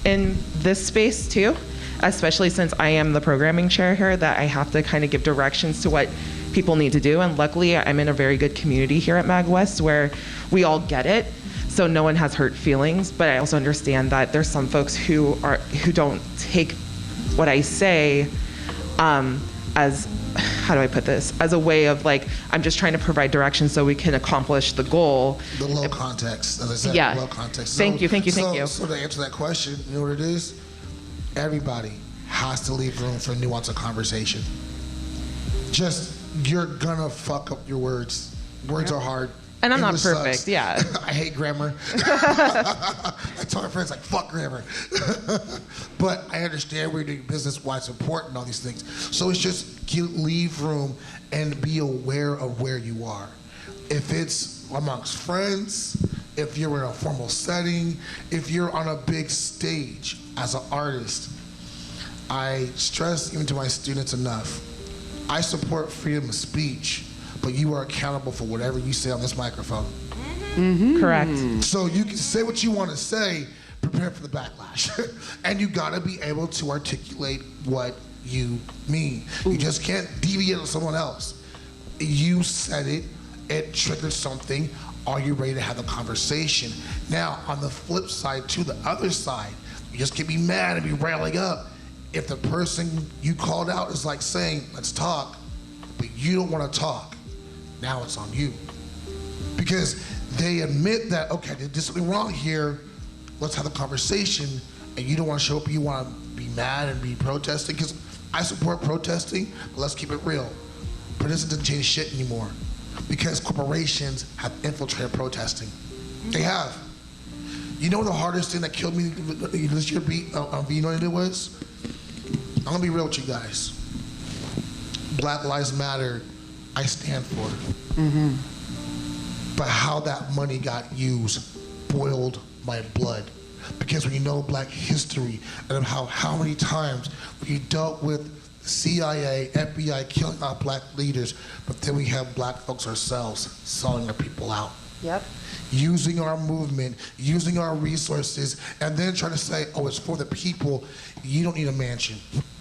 in this space too, especially since I am the programming chair here, that I have to kind of give directions to what people need to do. And luckily I'm in a very good community here at MAGWest where we all get it. So no one has hurt feelings, but I also understand that there's some folks who don't take what I say as, how do I put this, as a way of like, I'm just trying to provide direction so we can accomplish the goal. The low context, as I said, yeah. The low context. Thank you. So to answer that question, you know what it is? Everybody has to leave room for nuance of conversation. Just, you're gonna fuck up your words. Words are hard. And I'm not perfect, sucks. yeah. I hate grammar. I tell my friends, like, fuck grammar. But I understand we're doing business, why it's important, and all these things. So it's just leave room and be aware of where you are. If it's amongst friends, if you're in a formal setting, if you're on a big stage as an artist, I stress even to my students enough, I support freedom of speech, but you are accountable for whatever you say on this microphone. Mm-hmm. Correct. So you can say what you want to say, prepare for the backlash. And you gotta be able to articulate what you mean. Ooh. You just can't deviate on someone else. You said it, it triggered something. Are you ready to have the conversation? Now, on the flip side, to the other side, you just can't be mad and be railing up. If the person you called out is like saying, let's talk, but you don't want to talk, now it's on you. Because they admit that, okay, there's something wrong here, let's have a conversation, and you don't want to show up, you want to be mad and be protesting, because I support protesting, but let's keep it real. Protesting doesn't change shit anymore, because corporations have infiltrated protesting. They have. You know the hardest thing that killed me this year, you know what it was? I'm gonna be real with you guys. Black Lives Matter, I stand for. Mm-hmm. But how that money got used boiled my blood. Because when you know Black history and how many times we dealt with the CIA, FBI killing our Black leaders, but then we have Black folks ourselves selling our people out. Yep. Using our movement, using our resources, and then trying to say, oh, it's for the people. You don't need a mansion.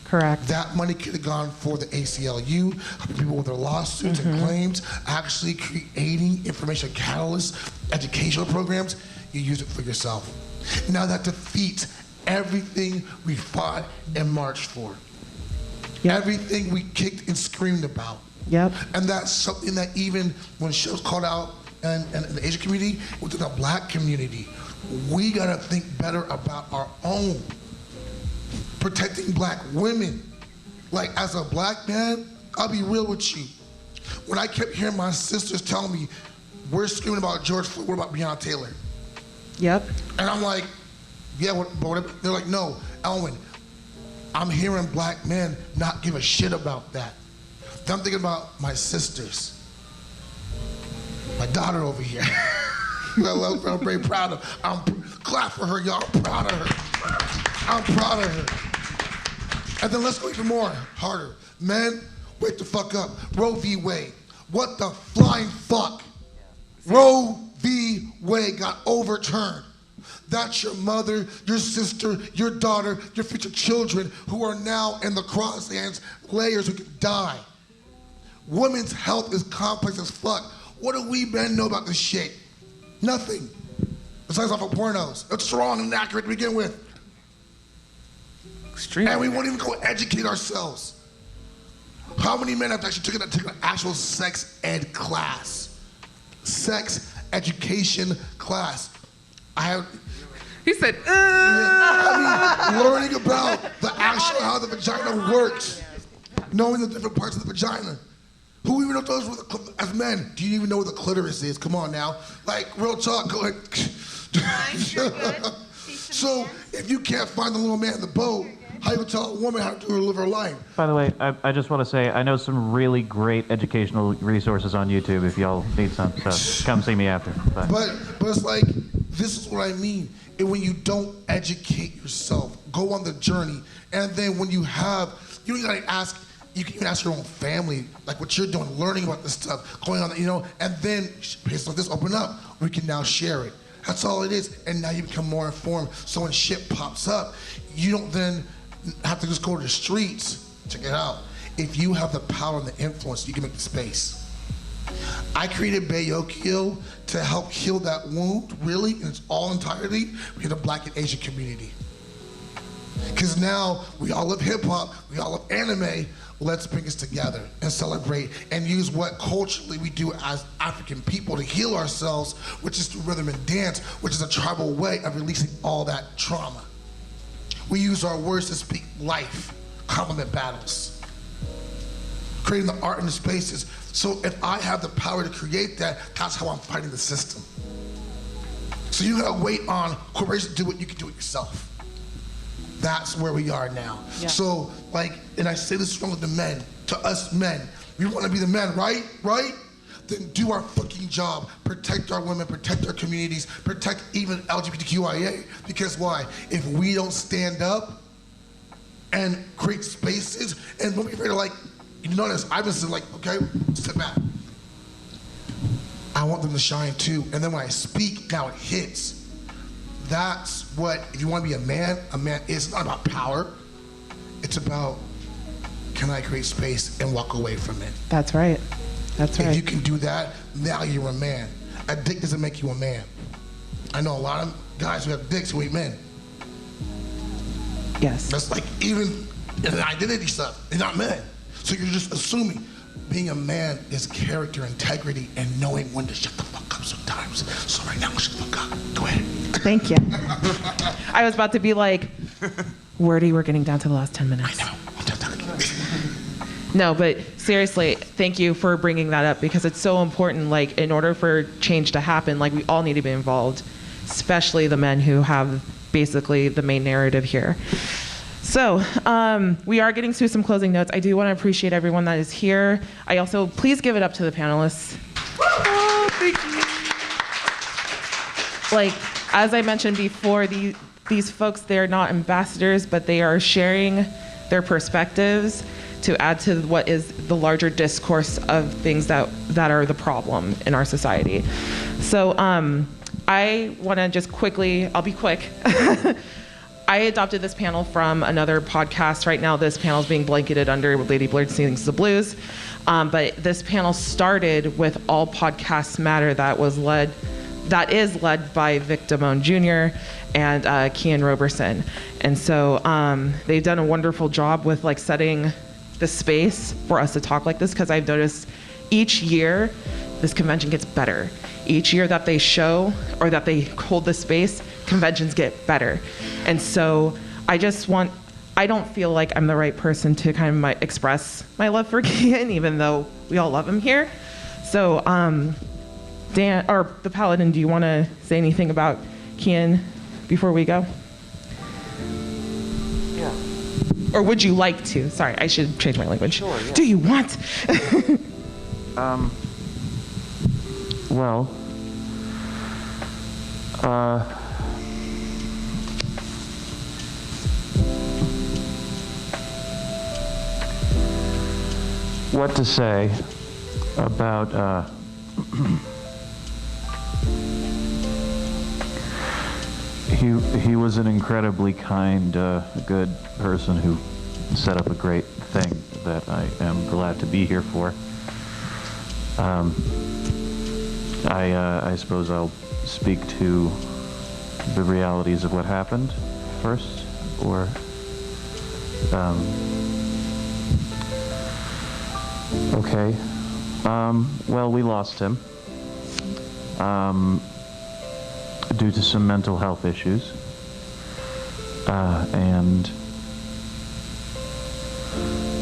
Correct. That money could have gone for the ACLU, people with their lawsuits and claims, actually creating information catalysts, educational programs. You use it for yourself. Now that defeats everything we fought and marched for. Yep. Everything we kicked and screamed about. Yep. And that's something that even when shows called out in the Asian community, within the Black community, we gotta think better about our own. Protecting Black women. Like, as a Black man, I'll be real with you. When I kept hearing my sisters tell me, we're screaming about George Floyd, what about Breonna Taylor? Yep. And I'm like, yeah, but they're like, no, Elwin, I'm hearing Black men not give a shit about that. Then I'm thinking about my sisters. My daughter over here. I'm very proud of her. Clap for her, y'all. I'm proud of her. I'm proud of her. And then let's go even more, harder. Men, wake the fuck up. Roe v. Wade. What the flying fuck? Roe v. Wade got overturned. That's your mother, your sister, your daughter, your future children who are now in the crosshands, layers who could die. Women's health is complex as fuck. What do we men know about this shit? Nothing. Besides off of pornos. It's wrong and inaccurate to begin with. Extremely. And we won't even go educate ourselves. How many men have actually taken an actual sex ed class? Sex education class. He said, I mean, learning about the actual, how the vagina works. Knowing the different parts of the vagina. Who even knows those, as men, do you even know where the clitoris is? Come on now. Like, real talk, go ahead. So, if you can't find the little man in the boat, How you tell a woman how to live her life? By the way, I just want to say I know some really great educational resources on YouTube if y'all need some. So come see me after. Bye. But it's like, this is what I mean. And when you don't educate yourself, go on the journey, and then when you have, you don't gotta ask. You can even ask your own family, like what you're doing, learning about this stuff, going on, and then, based on this, open up. We can now share it. That's all it is. And now you become more informed. So when shit pops up, you don't then have to just go to the streets. Check it out. If you have the power and the influence, you can make the space. I created Bayokio to help heal that wound, really, in its all entirety, with the Black and Asian community. Because now we all love hip hop, we all love anime. Let's bring us together and celebrate and use what culturally we do as African people to heal ourselves, which is through rhythm and dance, which is a tribal way of releasing all that trauma. We use our words to speak life, compliment battles, creating the art in the spaces. So if I have the power to create that, that's how I'm fighting the system. So you gotta wait on corporations to do it, you can do it yourself. That's where we are now. Yeah. So, and I say this strongly to men, to us men, we want to be the men, right? Then do our fucking job. Protect our women, protect our communities, protect even LGBTQIA. Because why? If we don't stand up and create spaces, and don't be afraid to you notice, I've been saying okay, step back. I want them to shine too. And then when I speak, now it hits. That's what, if you want to be a man is. It's not about power. It's about, can I create space and walk away from it? That's right. That's right. If you can do that, now you're a man. A dick doesn't make you a man. I know a lot of guys who have dicks who ain't men. Yes. That's even in the identity stuff. They're not men. So you're just assuming. Being a man is character, integrity, and knowing when to shut the fuck up sometimes. So right now, shut the fuck up. Go ahead. Thank you. I was about to be like, wordy, we're getting down to the last 10 minutes. I know. No, but seriously, thank you for bringing that up because it's so important. In order for change to happen, we all need to be involved, especially the men who have basically the main narrative here. So we are getting to some closing notes. I do want to appreciate everyone that is here. I also, please give it up to the panelists. Oh, thank you. As I mentioned before, these folks, they're not ambassadors, but they are sharing their perspectives to add to what is the larger discourse of things that are the problem in our society. So I want to just quickly, I'll be quick. I adopted this panel from another podcast. Right now, this panel is being blanketed under Lady Blurred Sings the Blues. But this panel started with All Podcasts Matter that is led by Vic Damone Jr. and Kian Roberson. And so they've done a wonderful job with setting the space for us to talk like this, because I've noticed each year this convention gets better. Each year that they show or that they hold the space, conventions get better. And so I don't feel like I'm the right person to kind of express my love for Kian, even though we all love him here. So Dan, or the Paladin, do you want to say anything about Kian before we go? Yeah. Or would you like to? Sorry, I should change my language. Sure, yeah. Do you want? Well, what to say about he was an incredibly kind, good person who set up a great thing that I am glad to be here for. I suppose I'll speak to the realities of what happened first, or okay. Well, we lost him due to some mental health issues, and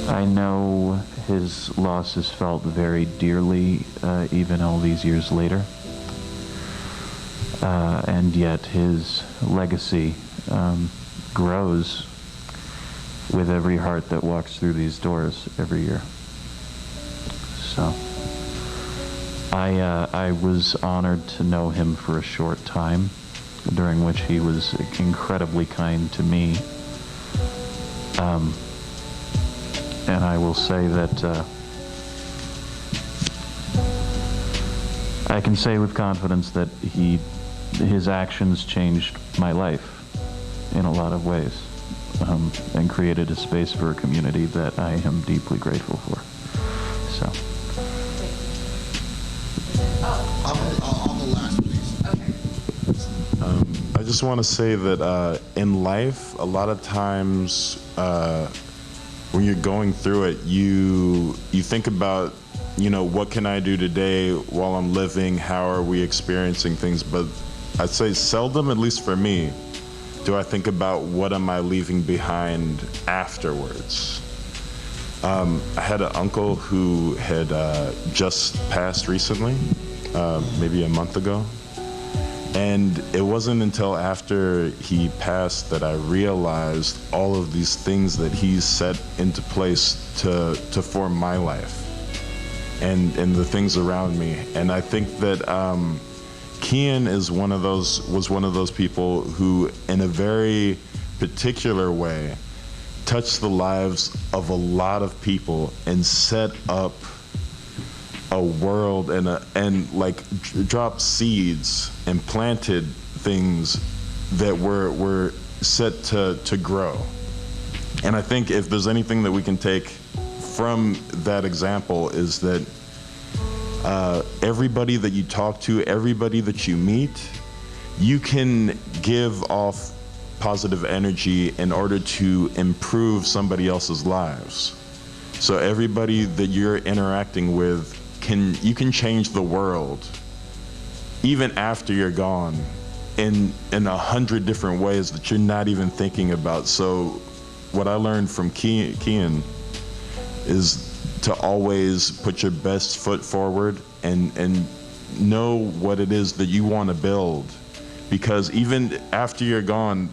I know his loss is felt very dearly, even all these years later. And yet his legacy grows with every heart that walks through these doors every year. So I was honored to know him for a short time, during which he was incredibly kind to me. And I will say that I can say with confidence that his actions changed my life in a lot of ways, and created a space for a community that I am deeply grateful for. So. I'll go last, please. Okay. I just want to say that in life, a lot of times when you're going through it, you think about, what can I do today while I'm living? How are we experiencing things? But I'd say seldom, at least for me, do I think about what am I leaving behind afterwards. I had an uncle who had just passed recently, maybe a month ago. And it wasn't until after he passed that I realized all of these things that he set into place to form my life and the things around me. And I think that Kian was one of those people who, in a very particular way, touched the lives of a lot of people and set up a world and dropped seeds and planted things that were set to grow. And I think if there's anything that we can take from that example is that everybody that you talk to, everybody that you meet, you can give off positive energy in order to improve somebody else's lives. So everybody that you're interacting with, you can change the world even after you're gone in 100 different ways that you're not even thinking about. So what I learned from Kian is to always put your best foot forward and know what it is that you want to build, because even after you're gone,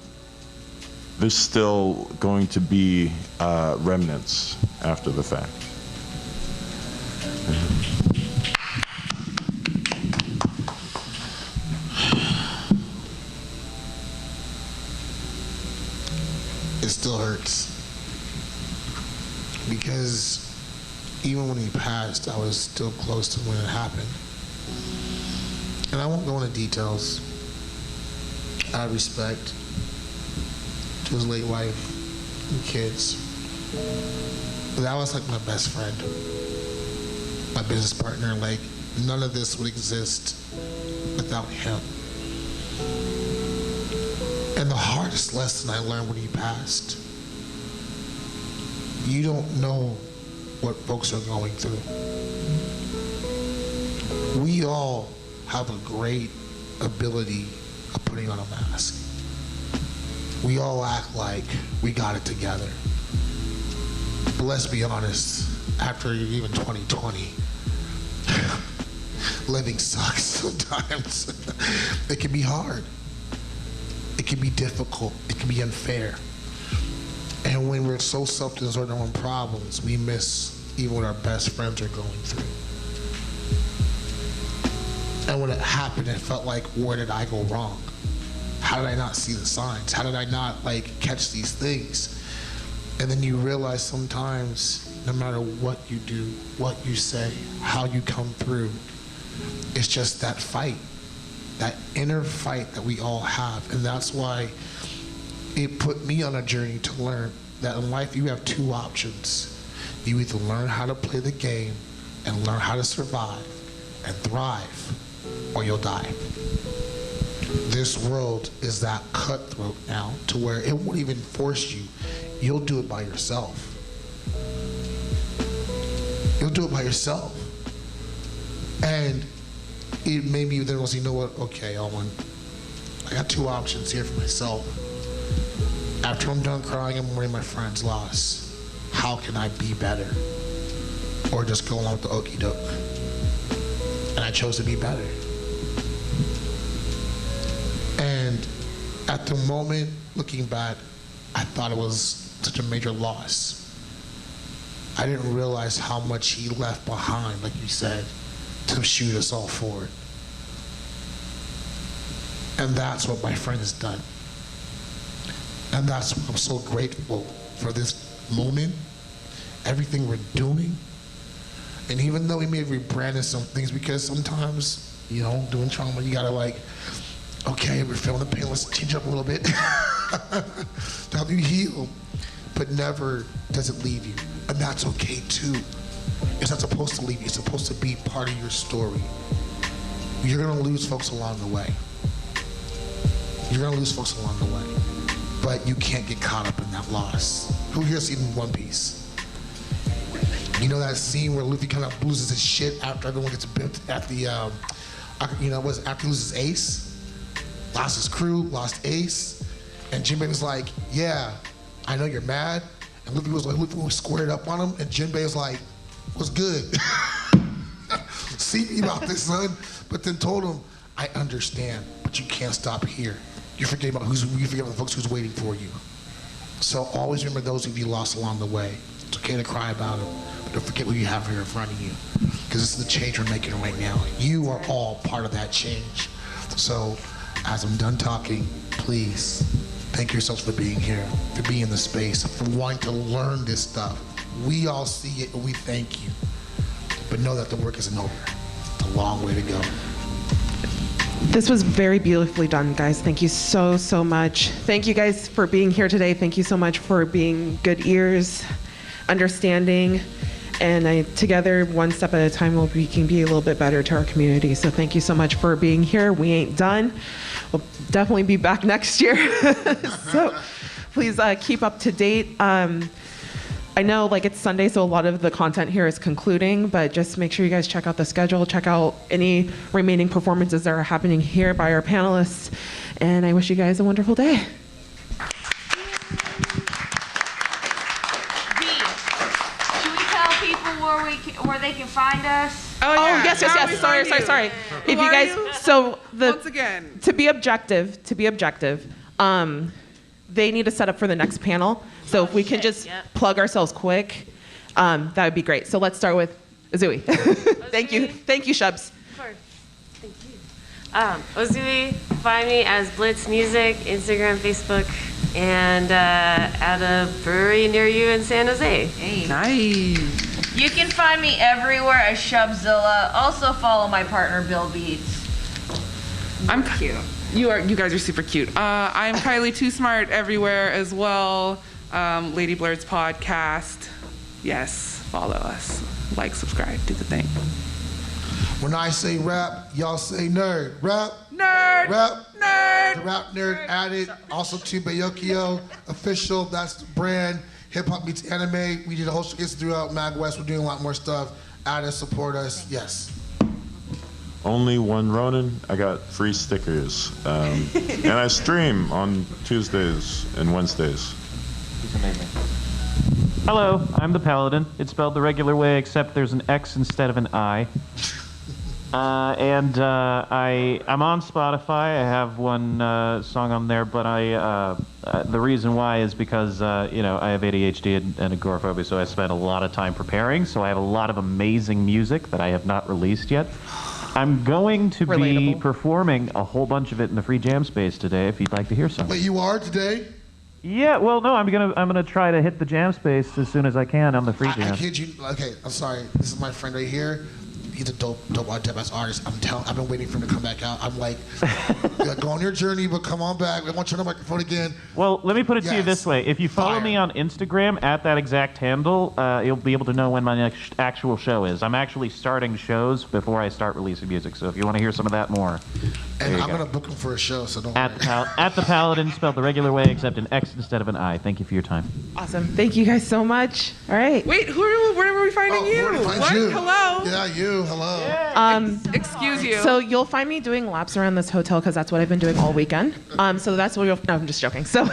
there's still going to be remnants after the fact. It still hurts because even when he passed, I was still close to when it happened. And I won't go into details. Out of respect to his late wife and kids. But that was like my best friend, my business partner. Like, none of this would exist without him. And the hardest lesson I learned when he passed, you don't know what folks are going through. We all have a great ability of putting on a mask. We all act like we got it together. But let's be honest, after even 2020, living sucks sometimes. It can be hard. It can be difficult. It can be unfair. And when we're so self-absorbed in our own problems, we miss even what our best friends are going through. And when it happened, it felt like, where did I go wrong? How did I not see the signs? How did I not catch these things? And then you realize sometimes, no matter what you do, what you say, how you come through, it's just that fight, that inner fight that we all have. And that's why it put me on a journey to learn that in life you have two options. You either learn how to play the game and learn how to survive and thrive, or you'll die. This world is that cutthroat now to where it won't even force you. You'll do it by yourself. You'll do it by yourself. And it made me then was, you know what, okay, Owen, I got two options here for myself. After I'm done crying and mourning my friend's loss, how can I be better? Or just go along with the okie doke? And I chose to be better. And at the moment, looking back, I thought it was such a major loss. I didn't realize how much he left behind, like you said, to shoot us all forward. And that's what my friend has done. And that's why I'm so grateful for this moment, everything we're doing. And even though we may have rebranded some things, because sometimes, you know, doing trauma, you gotta like, okay, we're feeling the pain, let's change up a little bit to help you heal. But never does it leave you. And that's okay too. It's not supposed to leave you, it's supposed to be part of your story. You're gonna lose folks along the way. You're gonna lose folks along the way. But you can't get caught up in that loss. Who here's seen One Piece? You know that scene where Luffy kind of loses his shit after everyone gets bipped at the, after he loses Ace? Lost his crew, lost Ace. And Jinbei was like, yeah, I know you're mad. And Luffy was squared up on him, and Jinbei was like, what's good? See me about this, son. But then told him, I understand, but you can't stop here. You forget about the folks who's waiting for you. So always remember those who you lost along the way. It's okay to cry about them, but don't forget what you have here in front of you. Because this is the change we're making right now. You are all part of that change. So as I'm done talking, please thank yourselves for being here, for being in the space, for wanting to learn this stuff. We all see it and we thank you. But know that the work isn't over. It's a long way to go. This was very beautifully done, guys. Thank you so, so much. Thank you guys for being here today. Thank you so much for being good ears, understanding, and together, one step at a time, we can be a little bit better to our community. So thank you so much for being here. We ain't done. We'll definitely be back next year. So please keep up to date. I know like it's Sunday, so a lot of the content here is concluding, but just make sure you guys check out the schedule, check out any remaining performances that are happening here by our panelists, and I wish you guys a wonderful day. Should we tell people where they can find us? Oh yes. Sorry. If you guys, once again, to be objective, they need to set up for the next panel. So if we can just plug ourselves quick, that would be great. So let's start with Azui. Thank you, Shubs. Of course. Thank you. Ozui, find me as Blitz Music, Instagram, Facebook, and at a brewery near you in San Jose. Hey. Nice. You can find me everywhere as Shubzilla. Also follow my partner Bill Beats. I'm cute. You guys are super cute. I'm Kylie Too Smart everywhere as well. Lady Blurred's podcast. Yes, follow us. Like, subscribe, do the thing. When I say rap, y'all say nerd. Rap. Nerd. Rap. Nerd. The Rap Nerd added. Also to Bayokio official. That's the brand. Hip hop meets anime. We did a whole showcase throughout MAGWest. We're doing a lot more stuff. Add us, support us. Yes. Only one Ronin. I got free stickers. And I stream on Tuesdays and Wednesdays. He's amazing. Hello, I'm the Paladin. It's spelled the regular way, except there's an X instead of an I. I'm on Spotify. I have one song on there, but the reason why is because I have ADHD and agoraphobia, so I spend a lot of time preparing. So I have a lot of amazing music that I have not released yet. I'm going to be performing a whole bunch of it in the free jam space today. If you'd like to hear some. But you are today? Yeah, well, no, I'm gonna try to hit the jam space as soon as I can on the free jam. I kid you. Okay, I'm sorry. This is my friend right here. He's a dope ass artist. I've been waiting for him to come back out. I'm like, go on your journey, but come on back. I want to turn the microphone again. Well, let me put it to you this way. If you follow me on Instagram at that exact handle, you'll be able to know when my next actual show is. I'm actually starting shows before I start releasing music, so if you want to hear some of that more. And I'm going to book him for a show, so don't worry. At the Paladin, spelled the regular way, except an X instead of an I. Thank you for your time. Awesome. Thank you guys so much. All right. Wait, where are we finding you? What? You. Hello? Yeah, you. Hello. Yeah. Excuse you. So you'll find me doing laps around this hotel because that's what I've been doing all weekend. So that's what no, I'm just joking. So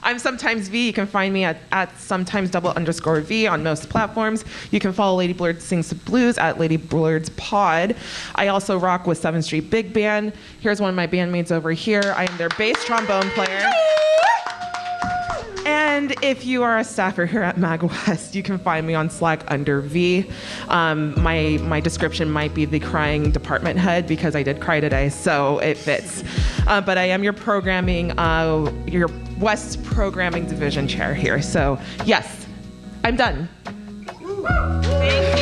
I'm sometimes V. You can find me at sometimes _V on most platforms. You can follow Lady Blurred Sings the Blues at Lady Blurred's Pod. I also rock with 7th Street Big Band. Here's one of my bandmates over here. I am their bass trombone player. And And if you are a staffer here at MAGWest, you can find me on Slack under V. My description might be the crying department head because I did cry today, so it fits. But I am your West programming division chair here. So yes, I'm done. Thank you.